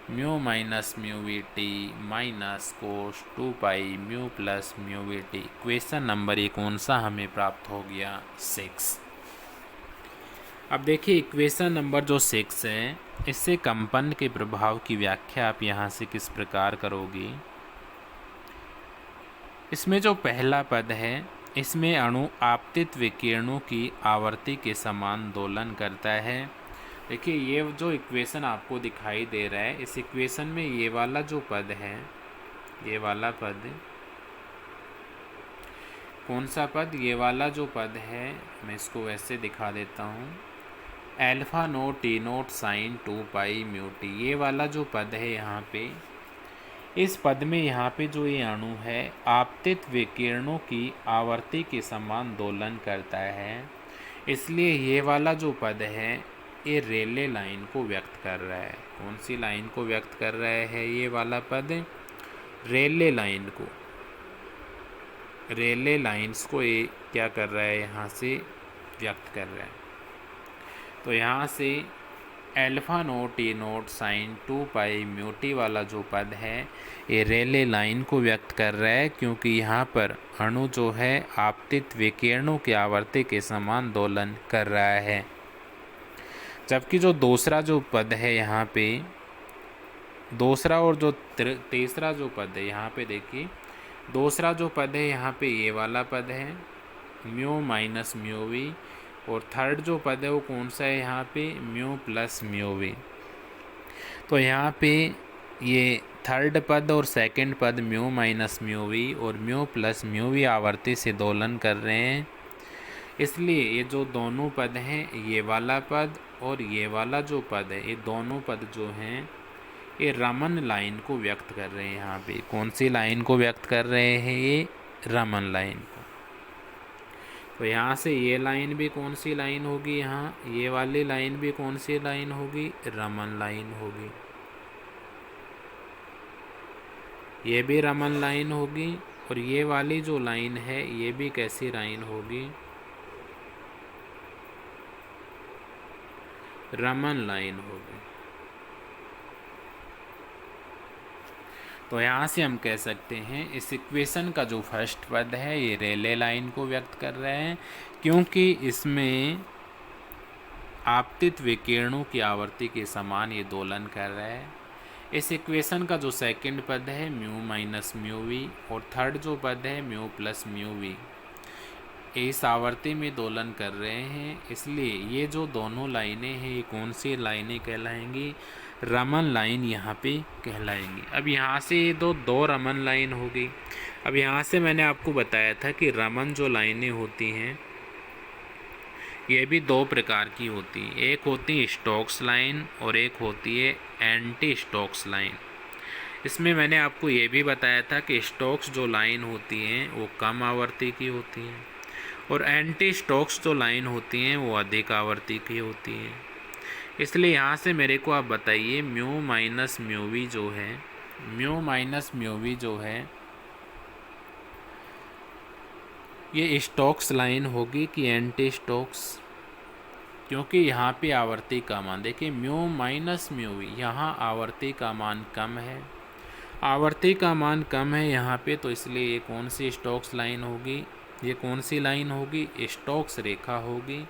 mu minus mu we T minus cos 2 pi mu plus mu we T. Question number ये कौन सा हमें प्राप्त हो गया 6। अब देखिए इक्वेशन नंबर जो 6 है, इससे कंपन के प्रभाव की व्याख्या आप यहाँ से किस प्रकार करोगी। इसमें जो पहला पद है, इसमें अणु आपतित विकिरणों की आवर्ती के समान दोलन करता है। देखिए ये जो इक्वेशन आपको दिखाई दे रहा है, इस इक्वेशन में ये वाला जो पद है, ये वाला पद कौन सा पद, ये वाला जो पद है, मैं इसको वैसे दिखा देता हूँ, alpha naught t naught sine 2 pi mu t, ये वाला जो पद है यहाँ पे, इस पद में यहाँ पे जो ये अणु है आपतित विकिरणों की आवर्ती के समान दोलन करता है, इसलिए ये वाला जो पद है ये रेले लाइन को व्यक्त कर रहा है। कौन सी लाइन को व्यक्त कर रहा है ये वाला पद, रेले लाइन को, रेले लाइंस को ये क्या कर रहा है यहाँ से व्यक्त कर रहा है। तो यहाँ से alpha naught t naught sine 2 pi mu t वाला जो पद है ये रेले लाइन को व्यक्त कर रहा है, क्योंकि यहाँ पर अणु जो है आपतित विकिरणों की आवर्ती के समान दोलन कर रहा है। जबकि जो दूसरा जो पद है यहाँ पे, दूसरा और जो तीसरा जो पद है यहाँ पे, देखिए दूसरा जो पद है यहाँ पे ये वाला पद है म्यू माइनस म्यू वी, और थर्ड जो पद है वो कौन सा है यहाँ पे, म्यू प्लस म्यू वी। तो यहाँ पे ये थर्ड पद और सेकंड पद म्यू माइनस म्यू वी और म्यू प्लस म्यू वी आवर्ती से दोलन कर रहे हैं, इसलिए ये जो दोनों पद हैं, ये वाला पद और ये वाला जो पद है, ये दोनों पद जो हैं ये रमन लाइन को व्यक्त कर रहे हैं। यहाँ पे कौन सी लाइन को व्यक्त कर रहे हैं, ये रमन लाइन को। तो यहाँ से ये लाइन भी कौन सी लाइन होगी, यहाँ ये वाली लाइन भी कौन सी लाइन होगी, रमन लाइन होगी। ये भी रमन लाइन होगी, और ये वाली जो लाइन है ये भी कैसी लाइन होगी, रमन लाइन होगी। तो यहाँ से हम कह सकते हैं इस इक्वेशन का जो फर्स्ट पद है ये रेले लाइन को व्यक्त कर रहे हैं, क्योंकि इसमें आपतित विकिरणों की आवर्ती के समान ये दोलन कर रहा है। इस इक्वेशन का जो सेकंड पद है म्यू माइनस म्यू वी, और थर्ड जो पद है म्यू प्लस म्यू वी, इस आवर्ती में दोलन कर रहे हैं, इसलिए ये जो दोनों लाइनें हैं ये कौन सी लाइनें कहलाएंगी, रमन लाइन यहाँ पे कहलाएंगी। अब यहाँ से ये दो रमन लाइन हो गई। अब यहाँ से मैंने आपको बताया था कि रमन जो लाइनें होती हैं ये भी दो प्रकार की होती हैं, एक होती है स्टोक्स लाइन और एक होती है एंटी स्टोक्स लाइन। इसमें मैंने आपको ये भी बताया था कि स्टोक्स जो लाइन होती हैं वो कम आवर्ती की होती हैं, और एंटी स्टोक्स जो लाइन होती हैं वो अधिक आवर्ती की होती हैं। इसलिए यहाँ से मेरे को आप बताइए म्यू माइनस म्यू वी जो है, म्यू माइनस म्यू वी जो है ये स्टोक्स लाइन होगी कि एंटी स्टोक्स, क्योंकि यहाँ पे आवर्ती का मान देखिए म्यू माइनस म्यू वी, यहाँ आवर्ती का मान कम है, आवर्ती का मान कम है यहाँ पे, तो इसलिए ये कौन सी स्टोक्स लाइन होगी, ये कौन सी लाइन होगी, स्टोक्स रेखा होगी।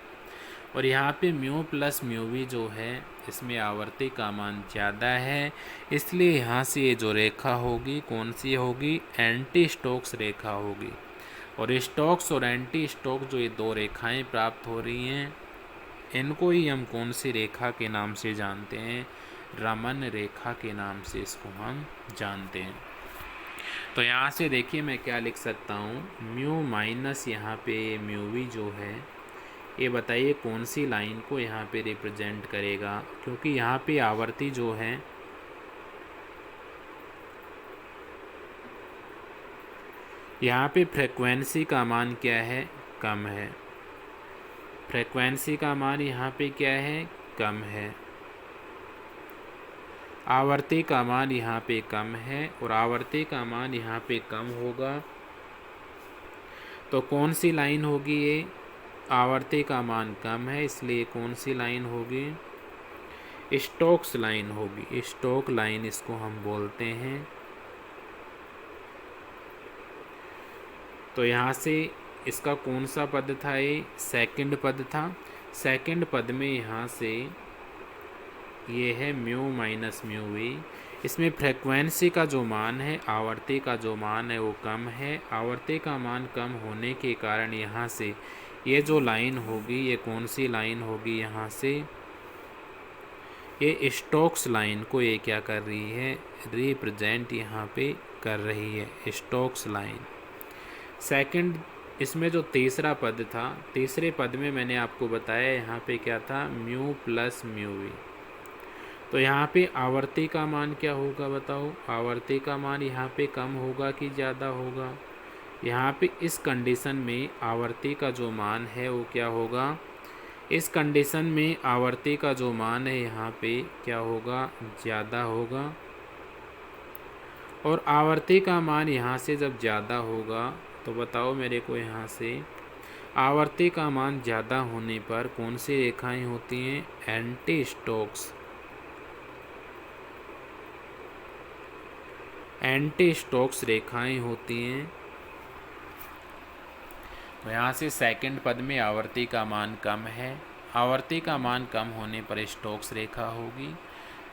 और यहाँ पे म्यू प्लस म्यू वी जो है इसमें आवर्ती का मान ज़्यादा है, इसलिए यहाँ से ये जो रेखा होगी कौन सी होगी, एंटी स्टोक्स रेखा होगी। और स्टोक्स और एंटी स्टोक जो ये दो रेखाएं प्राप्त हो रही हैं, इनको ही हम कौन सी रेखा के नाम से जानते हैं, रमन रेखा के नाम से इसको हम जानते हैं। तो यहाँ से देखिए मैं क्या लिख सकता हूँ, म्यू माइनस यहाँ पे म्यू वी जो है, ये बताइए कौन सी लाइन को यहाँ पे रिप्रेजेंट करेगा, क्योंकि यहाँ पे आवर्ती जो है यहाँ पे फ्रेक्वेंसी का मान क्या है, कम है। फ्रेक्वेंसी का मान यहाँ पे क्या है, कम है। आवर्ती का मान यहाँ पे कम है और आवर्ती का मान यहाँ पे कम होगा, तो कौन सी लाइन होगी ये, आवर्ती का मान कम है, इसलिए कौन सी लाइन होगी, स्टोक्स लाइन होगी। स्टोक लाइन इसको हम बोलते हैं। तो यहाँ से इसका कौन सा पद था, ये सेकंड पद था। सेकंड पद में यहाँ से ये है म्यू माइनस म्यू वी, इसमें फ्रेक्वेंसी का जो मान है, आवर्ती का जो मान है वो कम है। आवर्ती का मान कम होने के कारण यहाँ से ये जो लाइन होगी ये कौन सी लाइन होगी, यहाँ से ये स्टोक्स लाइन को ये क्या कर रही है, रिप्रेजेंट यहाँ पे कर रही है, स्टोक्स लाइन। सेकंड इसमें जो तीसरा पद था, तीसरे पद में मैंने आपको बताया यहाँ पे क्या था, म्यू प्लस म्यू वी। तो यहाँ पे आवर्ती का मान क्या होगा बताओ, आवर्ती का मान यहाँ पे कम होगा कि ज़्यादा होगा, यहाँ पे इस कंडीशन में आवर्ती का जो मान है वो क्या होगा, इस कंडीशन में आवर्ती का जो मान है यहाँ पे क्या होगा, ज़्यादा होगा। और आवर्ती का मान यहाँ से जब ज़्यादा होगा तो बताओ मेरे को, यहाँ से आवर्ती का मान ज़्यादा होने पर कौन सी रेखाएं होती हैं, एंटी स्टोक्स, एंटी स्टोक्स रेखाएं होती हैं। तो यहाँ से सेकंड पद में आवर्ती का मान कम है, आवर्ती का मान कम होने पर स्टोक्स रेखा होगी।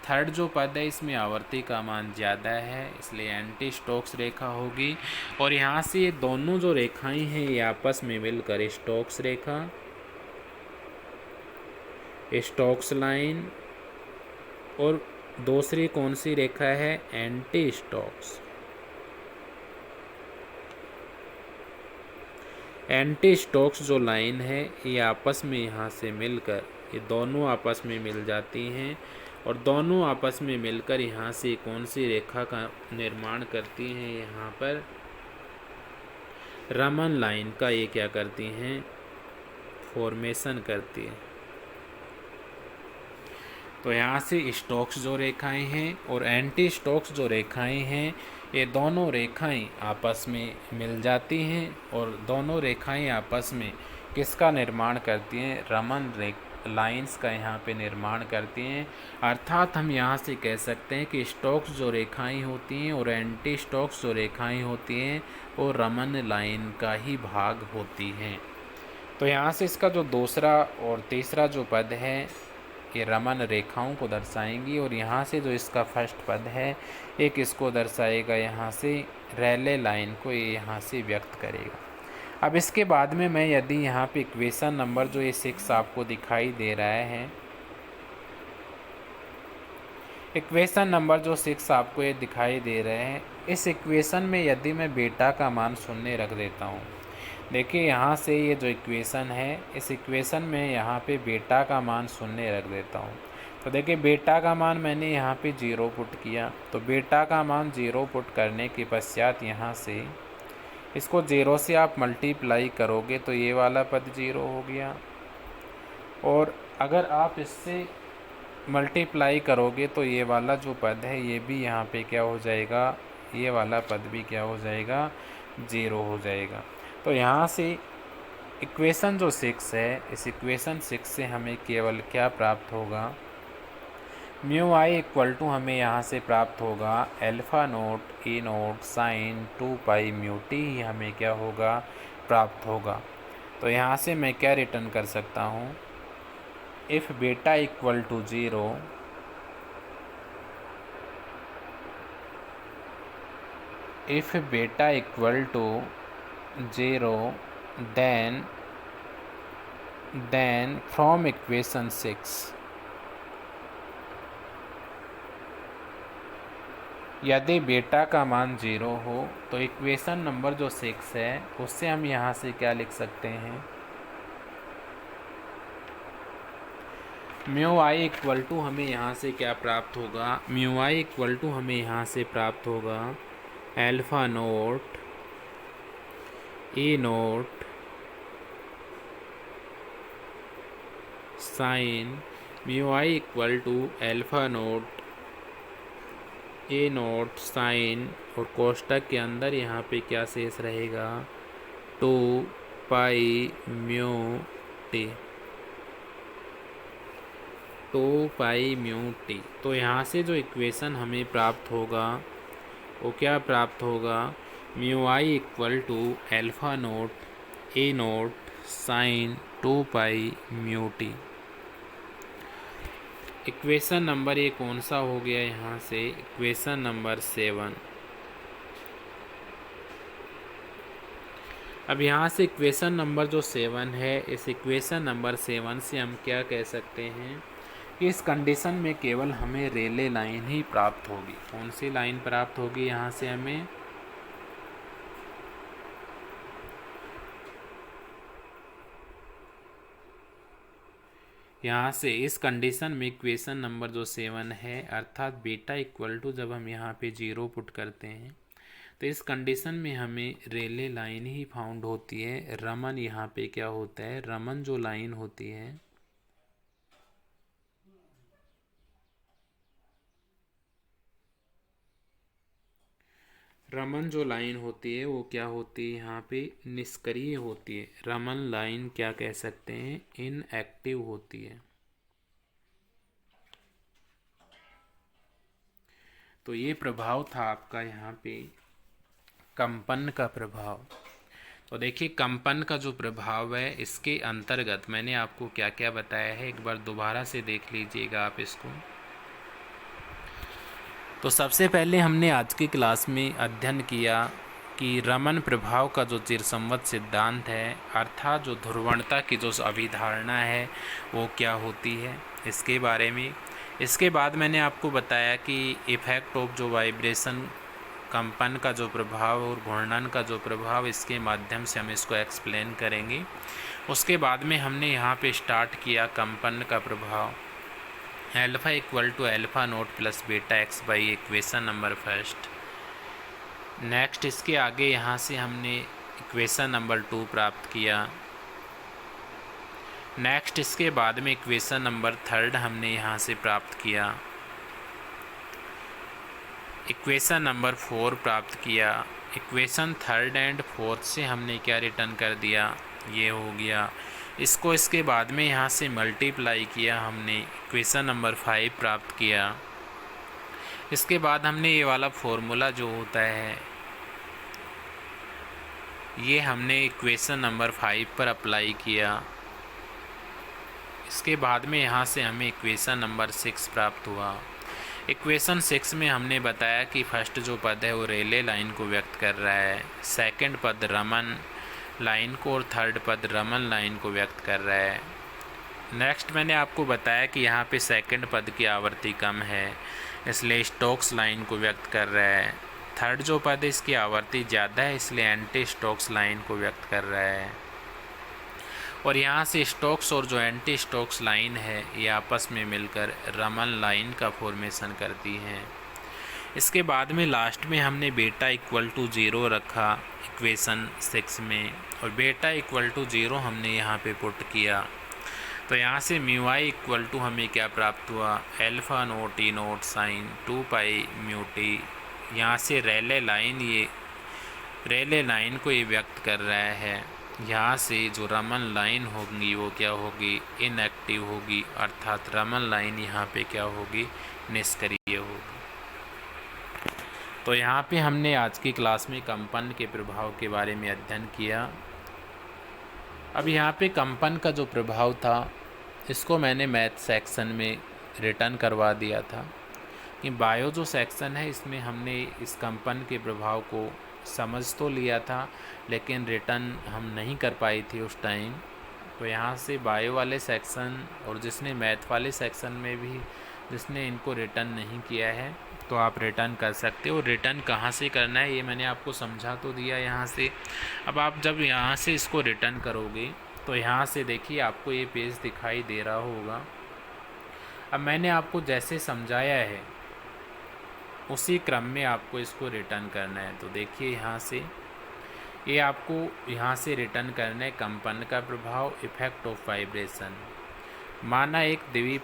थर्ड जो पद है इसमें आवर्ती का मान ज़्यादा है, इसलिए एंटी स्टोक्स रेखा होगी। और यहाँ से ये दोनों जो रेखाएं हैं ये आपस में मिलकर स्टोक्स रेखा, स्टोक्स लाइन, और दूसरी कौन सी रेखा है, एंटी स्टोक्स। एंटी स्टोक्स जो लाइन है ये आपस में यहाँ से मिलकर, ये दोनों आपस में मिल जाती हैं और दोनों आपस में मिलकर यहाँ से कौन सी रेखा का निर्माण करती हैं, यहाँ पर रमन लाइन का ये क्या करती हैं, फॉर्मेशन करती है। तो यहाँ से स्टोक्स जो रेखाएं हैं और एंटी स्टोक्स जो रेखाएं हैं ये दोनों रेखाएं आपस में मिल जाती हैं और दोनों रेखाएं आपस में किसका निर्माण करती हैं, रमन लाइंस का यहाँ पे निर्माण करती हैं। अर्थात हम यहाँ से कह सकते हैं कि स्टोक्स जो रेखाएं होती हैं और एंटी स्टोक्स जो रेखाएं होती हैं वो रमन लाइन का ही भाग होती हैं। तो यहाँ से इसका जो दूसरा और तीसरा जो पद है ये रमन रेखाओं को दर्शाएंगी और यहाँ से जो इसका फर्स्ट पद है एक इसको दर्शाएगा, यहाँ से रेले लाइन को ये यहाँ से व्यक्त करेगा। अब इसके बाद में मैं यदि यहाँ पे इक्वेशन नंबर जो ये 6 आपको दिखाई दे रहा है, इक्वेशन नंबर जो 6 आपको ये दिखाई दे रहे हैं, इस इक्वेशन में यदि मैं बीटा का मान 0 रख देता हूँ, देखिए यहाँ से ये जो इक्वेशन है इस इक्वेशन में यहाँ पे बीटा का मान 0 रख देता हूँ। तो देखिए बीटा का मान मैंने यहाँ पे 0 पुट किया, तो बीटा का मान 0 पुट करने के पश्चात यहाँ से इसको 0 से आप मल्टीप्लाई करोगे तो ये वाला पद 0 हो गया, और अगर आप इससे मल्टीप्लाई करोगे तो ये वाला जो पद है ये भी यहाँ पे क्या हो जाएगा, ये वाला पद भी क्या हो जाएगा, 0 हो जाएगा। तो यहाँ से इक्वेशन जो 6 है, इस इक्वेशन 6 से हमें केवल क्या प्राप्त होगा, म्यू आई इक्वल टू हमें यहाँ से प्राप्त होगा अल्फ़ा नोट ई naught sine 2 pi mu T ही हमें क्या होगा, प्राप्त होगा। तो यहाँ से मैं क्या रिटर्न कर सकता हूँ, if beta equal to 0, if beta equal to 0, then from equation 6, यदि बीटा का मान 0 हो तो इक्वेशन नंबर जो 6 है उससे हम यहाँ से क्या लिख सकते हैं, म्यू आई इक्वल टू हमें यहाँ से क्या प्राप्त होगा, म्यू आई इक्वल टू हमें यहाँ से प्राप्त होगा alpha naught A naught sine, mu I equal to alpha naught A naught sine, और कोष्टक के अंदर यहाँ पे क्या शेष रहेगा, 2 pi mu T, 2 pi mu T. तो यहाँ से जो इक्वेशन हमें प्राप्त होगा वो क्या प्राप्त होगा, mu I equal to alpha naught A naught sine 2 pi mu t. Equation number ये कौन सा हो गया यहाँ से, इक्वेशन नंबर 7। अब यहाँ से इक्वेशन नंबर जो 7 है, इस इक्वेशन नंबर 7 से हम क्या कह सकते हैं कि इस कंडीशन में केवल हमें रेले लाइन ही प्राप्त होगी। कौन सी लाइन प्राप्त होगी यहाँ से हमें, यहाँ से इस कंडीशन में इक्वेशन नंबर जो 7 है, अर्थात बीटा इक्वल टू जब हम यहाँ पे 0 पुट करते हैं तो इस कंडीशन में हमें रेले लाइन ही फाउंड होती है। रमन यहाँ पे क्या होता है, रमन जो लाइन होती है, रमन जो लाइन होती है वो क्या होती है, यहाँ पे निष्क्रिय होती है। रमन लाइन क्या कह सकते हैं, इनएक्टिव होती है। तो ये प्रभाव था आपका यहाँ पे कंपन का प्रभाव। तो देखिए कंपन का जो प्रभाव है इसके अंतर्गत मैंने आपको क्या क्या बताया है, एक बार दोबारा से देख लीजिएगा आप इसको। तो सबसे पहले हमने आज की क्लास में अध्ययन किया कि रमन प्रभाव का जो चिरसंवत सिद्धांत है, अर्थात जो ध्रुवणता की जो अभिधारणा है वो क्या होती है, इसके बारे में। इसके बाद मैंने आपको बताया कि इफ़ेक्ट ऑफ जो वाइब्रेशन, कंपन का जो प्रभाव और घूर्णन का जो प्रभाव, इसके माध्यम से हम इसको एक्सप्लेन करेंगे। उसके बाद में हमने यहाँ पे स्टार्ट किया कंपन का प्रभाव, alpha equal to alpha naught plus beta x by equation number first. Next इसके आगे यहाँ से हमने इक्वेशन नंबर 2 प्राप्त किया। नेक्स्ट इसके बाद में इक्वेशन नंबर 3 हमने यहाँ से प्राप्त किया। इक्वेशन नंबर 4 प्राप्त किया। इक्वेशन 3 एंड 4 से हमने क्या रिटर्न कर दिया, ये हो गया। इसको इसके बाद में यहाँ से मल्टीप्लाई किया हमने, इक्वेशन नंबर 5 प्राप्त किया। इसके बाद हमने ये वाला फॉर्मूला जो होता है ये हमने इक्वेशन नंबर 5 पर अप्लाई किया। इसके बाद में यहाँ से हमें इक्वेशन नंबर 6 प्राप्त हुआ। इक्वेशन 6 में हमने बताया कि फर्स्ट जो पद है वो रेले लाइन को व्यक्त कर रहा है, सेकंड पद रमन लाइन को और थर्ड पद रमन लाइन को व्यक्त कर रहा है। नेक्स्ट मैंने आपको बताया कि यहाँ पे सेकंड पद की आवर्ती कम है, इसलिए स्टोक्स लाइन को व्यक्त कर रहा है। थर्ड जो पद है इसकी आवर्ती ज़्यादा है, इसलिए एंटी स्टोक्स लाइन को व्यक्त कर रहा है। और यहाँ से स्टोक्स और जो एंटी स्टोक्स लाइन है ये आपस में मिलकर रमन लाइन का फॉर्मेशन करती हैं। इसके बाद में लास्ट में हमने बीटा इक्वल टू 0 रखा इक्वेशन 6 में, और बीटा इक्वल टू 0 हमने यहाँ पे पुट किया। तो यहाँ से म्यू आई इक्वल टू हमें क्या प्राप्त हुआ, एल्फ़ा नोट ई naught sine 2 pi mu T. यहाँ से रेले लाइन, ये रेले लाइन को ये व्यक्त कर रहा है। यहाँ से जो रमन लाइन होगी वो क्या होगी, इनएक्टिव होगी, अर्थात रमन लाइन यहाँ पे क्या होगी, निष्क्रिय होगी। तो यहाँ पे हमने आज की क्लास में कंपन के प्रभाव के बारे में अध्ययन किया। अब यहाँ पे कंपन का जो प्रभाव था इसको मैंने मैथ सेक्शन में रिटर्न करवा दिया था कि बायो जो सेक्शन है इसमें हमने इस कंपन के प्रभाव को समझ तो लिया था, लेकिन रिटर्न हम नहीं कर पाई थी उस टाइम। तो यहाँ से बायो वाले सेक्शन और जिसने मैथ वाले सेक्शन में भी जिसने इनको रिटर्न नहीं किया है तो आप रिटर्न कर सकते हो। रिटर्न कहाँ से करना है ये मैंने आपको समझा तो दिया यहाँ से। अब आप जब यहाँ से इसको रिटर्न करोगे तो यहाँ से देखिए आपको ये पेज दिखाई दे रहा होगा। अब मैंने आपको जैसे समझाया है उसी क्रम में आपको इसको रिटर्न करना है। तो देखिए यहाँ से ये आपको यहाँ से रिटर्न करना है कंपन का प्रभाव, इफेक्ट ऑफ वाइब्रेशन। माना एक द्वितीय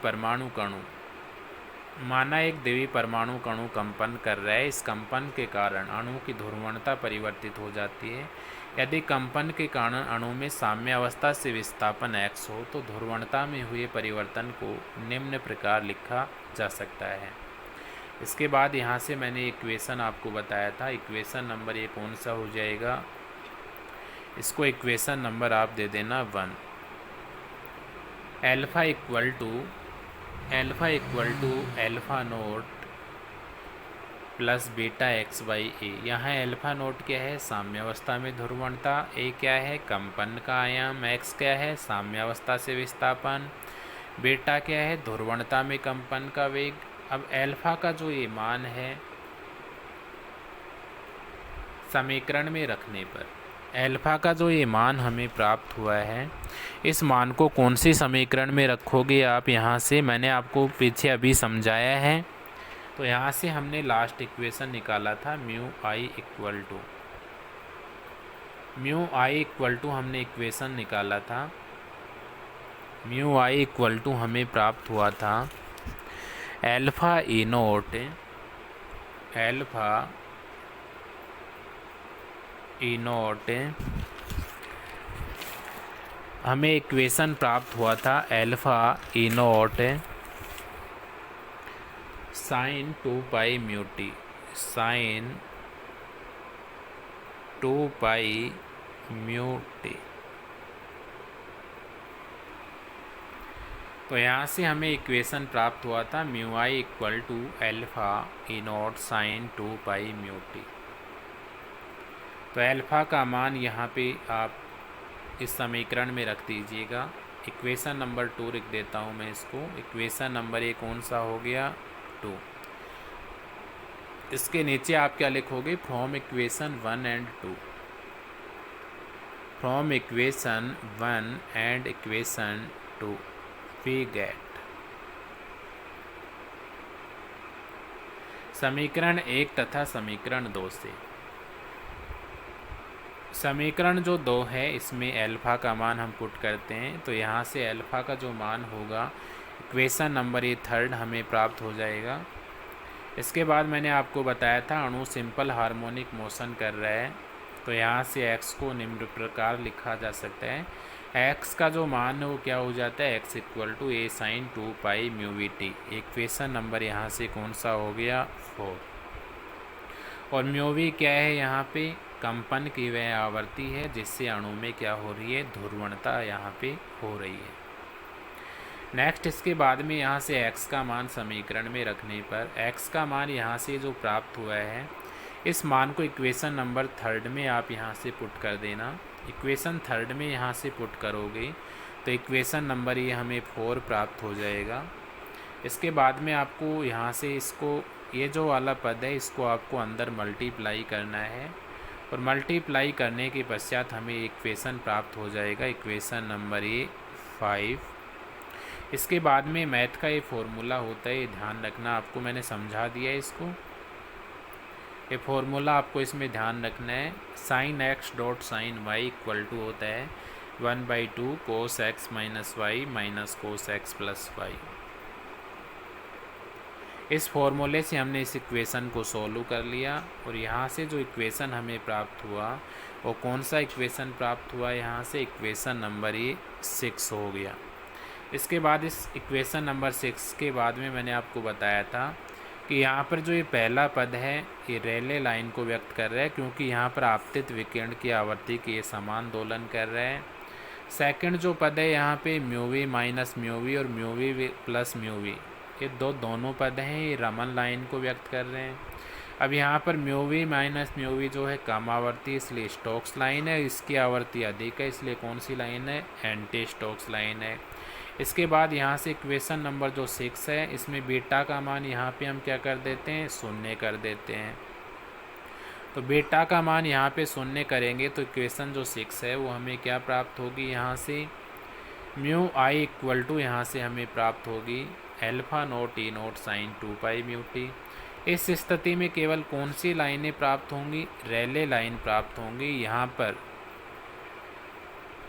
परमाणु कणु कंपन कर रहा है। इस कंपन के कारण अणु की ध्रुवणता परिवर्तित हो जाती है। यदि कंपन के कारण अणु में साम्यावस्था से विस्थापन x हो तो ध्रुवणता में हुए परिवर्तन को निम्न प्रकार लिखा जा सकता है। इसके बाद यहाँ से मैंने इक्वेशन आपको बताया था। इक्वेशन नंबर ये कौन सा हो जाएगा, इसको इक्वेशन नंबर आप दे देना 1। Alpha equal to alpha naught plus beta x by A. यहाँ एल्फ़ा नोट क्या है, साम्यावस्था में ध्रुवणता, ए क्या है, कंपन का आयाम, एक्स क्या है, साम्यावस्था से विस्थापन, बीटा क्या है, ध्रुवणता में कंपन का वेग। अब एल्फ़ा का जो ये मान है समीकरण में रखने पर, एल्फ़ा का जो ये मान हमें प्राप्त हुआ है इस मान को कौन सी समीकरण में रखोगे आप, यहाँ से मैंने आपको पीछे अभी समझाया है। तो यहाँ से हमने लास्ट इक्वेशन निकाला था म्यू आई इक्वल टू हमने इक्वेशन निकाला था। म्यू आई इक्वल टू हमें प्राप्त हुआ था एल्फ़ा ई नोट हमें इक्वेशन प्राप्त हुआ था alpha E naught sine 2 pi mu T, sine 2 pi mu T. तो यहाँ से हमें इक्वेशन प्राप्त हुआ था mu I equal to alpha E naught sine 2 pi mu T. तो एल्फ़ा का मान यहाँ पे आप इस समीकरण में रख दीजिएगा। इक्वेशन नंबर 2 लिख देता हूँ मैं इसको। इक्वेशन नंबर ये कौन सा हो गया, 2। इसके नीचे आप क्या लिखोगे, from equation 1 and 2, from equation 1 and equation 2 we get. समीकरण 1 तथा समीकरण 2 से, समीकरण जो 2 है इसमें एल्फ़ा का मान हम पुट करते हैं। तो यहाँ से एल्फ़ा का जो मान होगा इक्वेशन नंबर ये 3 हमें प्राप्त हो जाएगा। इसके बाद मैंने आपको बताया था अणु सिंपल हार्मोनिक मोशन कर रहा है। तो यहाँ से x को निम्न प्रकार लिखा जा सकता है। x का जो मान है वो क्या हो जाता है, x equal to A sine 2 pi mu we t. Equation number यहाँ से कौन सा हो गया, 4। और म्यू वी क्या है, यहाँ पे कंपन की वह आवृत्ति है जिससे अणु में क्या हो रही है, ध्रुवणता यहाँ पे हो रही है। नेक्स्ट इसके बाद में यहाँ से x का मान समीकरण में रखने पर x का मान यहाँ से जो प्राप्त हुआ है इस मान को इक्वेशन नंबर 3 में आप यहाँ से पुट कर देना। इक्वेशन 3 में यहाँ से पुट करोगे तो इक्वेशन नंबर ये हमें 4 प्राप्त हो जाएगा। इसके बाद में आपको यहाँ से इसको, ये जो वाला पद है इसको आपको अंदर मल्टीप्लाई करना है और मल्टीप्लाई करने के पश्चात हमें इक्वेशन प्राप्त हो जाएगा, इक्वेशन नंबर ये 5। इसके बाद में मैथ का ये फॉर्मूला होता है, ध्यान रखना, आपको मैंने समझा दिया है इसको। ये फॉर्मूला आपको इसमें ध्यान रखना है, sine x dot sine y equal to होता है 1/2 cos x minus y minus cos x plus y. इस फॉर्मूले से हमने इस इक्वेशन को सॉल्व कर लिया और यहाँ से जो इक्वेशन हमें प्राप्त हुआ वो कौन सा इक्वेशन प्राप्त हुआ, यहाँ से इक्वेशन नंबर ये 6 हो गया। इसके बाद इस इक्वेशन नंबर 6 के बाद में मैंने आपको बताया था कि यहाँ पर जो ये पहला पद है ये रेले लाइन को व्यक्त कर रहा है, क्योंकि यहाँ पर आपतित विकिरण की आवृत्ति के ये समान दोलन कर रहा है। सेकंड जो पद है यहाँ पे mu we minus mu we और mu V plus mu V, ये दोनों पद हैं, ये रमन लाइन को व्यक्त कर रहे हैं। अब यहाँ पर mu we minus mu v जो है कम आवर्ती, इसलिए स्टोक्स लाइन है, इसकी आवर्ती अधिक है, इसलिए कौन सी लाइन है, एंटी स्टोक्स लाइन है। इसके बाद यहाँ से इक्वेशन नंबर जो 6 है, इसमें बीटा का मान यहाँ पे हम क्या कर देते हैं, 0 कर देते हैं। तो बीटा का मान यहाँ पे 0 करेंगे तो इक्वेशन जो 6 है वो हमें क्या प्राप्त होगी, यहाँ से म्यू आई इक्वल टू यहाँ से हमें प्राप्त होगी एल्फ़ा नोट ई naught sine 2 pi mu T. इस स्थिति में केवल कौन सी लाइनें प्राप्त होंगी, रेले लाइन प्राप्त होंगी, यहाँ पर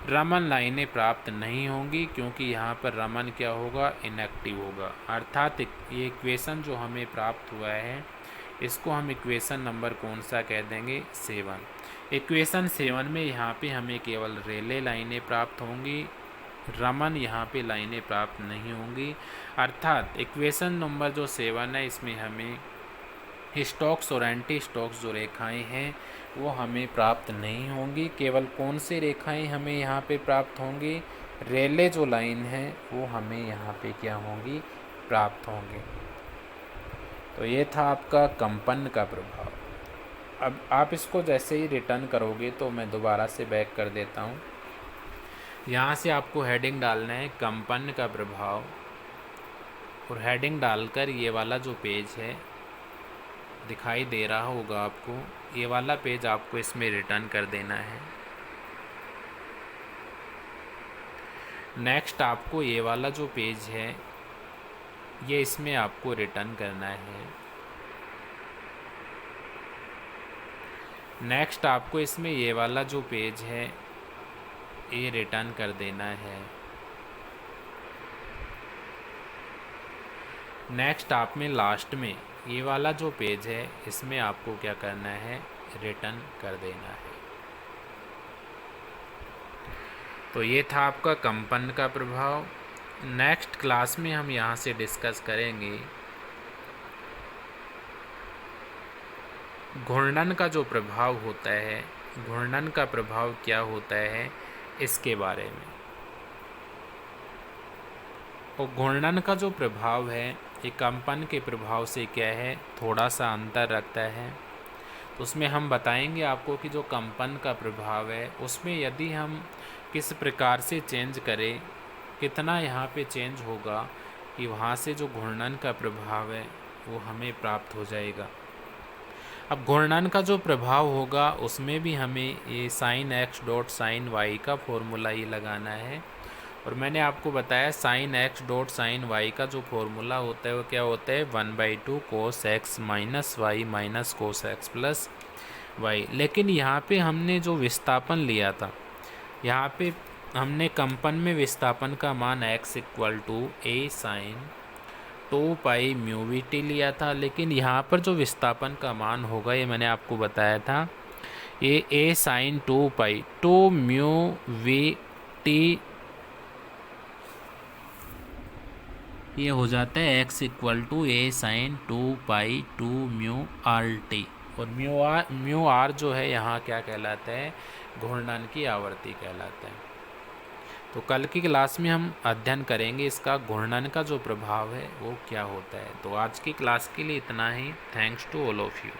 रमन लाइनें प्राप्त नहीं होंगी, क्योंकि यहाँ पर रमन क्या होगा, इनएक्टिव होगा। अर्थात ये इक्वेशन जो हमें प्राप्त हुआ है इसको हम इक्वेशन नंबर कौन सा कह देंगे, 7। इक्वेशन 7 में यहाँ पे हमें केवल रेले लाइनें प्राप्त होंगी, रमन यहाँ पे लाइनें प्राप्त नहीं होंगी। अर्थात इक्वेशन नंबर जो 7 है इसमें हमें स्टोक्स और एंटी स्टोक्स जो रेखाएं हैं वो हमें प्राप्त नहीं होंगी। केवल कौन सी रेखाएं हमें यहाँ पे प्राप्त होंगी, रेले जो लाइन है वो हमें यहाँ पे क्या होंगी, प्राप्त होंगे। तो ये था आपका कंपन का प्रभाव। अब आप इसको जैसे ही रिटर्न करोगे तो मैं दोबारा से बैक कर देता हूँ। यहाँ से आपको हेडिंग डालना है कंपन का प्रभाव, और हेडिंग डालकर ये वाला जो पेज है दिखाई दे रहा होगा आपको, ये वाला पेज आपको इसमें रिटर्न कर देना है। नेक्स्ट आपको ये वाला जो पेज है ये इसमें आपको रिटर्न करना है। नेक्स्ट आपको इसमें ये वाला जो पेज है ये रिटर्न कर देना है। नेक्स्ट आप में लास्ट में ये वाला जो पेज है इसमें आपको क्या करना है, रिटर्न कर देना है। तो ये था आपका कंपन का प्रभाव। नेक्स्ट क्लास में हम यहाँ से डिस्कस करेंगे घूर्णन का जो प्रभाव होता है, घूर्णन का प्रभाव क्या होता है इसके बारे में। और घूर्णन का जो प्रभाव है ये कंपन के प्रभाव से क्या है, थोड़ा सा अंतर रखता है। तो उसमें हम बताएंगे आपको कि जो कंपन का प्रभाव है उसमें यदि हम किस प्रकार से चेंज करें, कितना यहाँ पे चेंज होगा कि वहाँ से जो घूर्णन का प्रभाव है वो हमें प्राप्त हो जाएगा। अब घूर्णन का जो प्रभाव होगा उसमें भी हमें ये sine x dot sine y का फॉर्मूला ही लगाना है। और मैंने आपको बताया sine x dot sine y का जो फॉर्मूला होता है वो क्या होता है, 1/2 cos x minus y minus cos x plus y. लेकिन यहाँ पे हमने जो विस्थापन लिया था, यहाँ पे हमने कंपन में विस्थापन का मान x equal to A sine 2 pi mu we t लिया था। लेकिन यहाँ पर जो विस्थापन का मान होगा ये मैंने आपको बताया था, ये a sine 2 pi 2 mu we t ये हो जाता है x equal to A sine 2 pi 2 mu r t. और म्यू आर जो है यहाँ क्या कहलाता है, घूर्णन की आवर्ती कहलाता है। तो कल की क्लास में हम अध्ययन करेंगे इसका घूर्णन का जो प्रभाव है वो क्या होता है। तो आज की क्लास के लिए इतना ही। Thanks to all of you.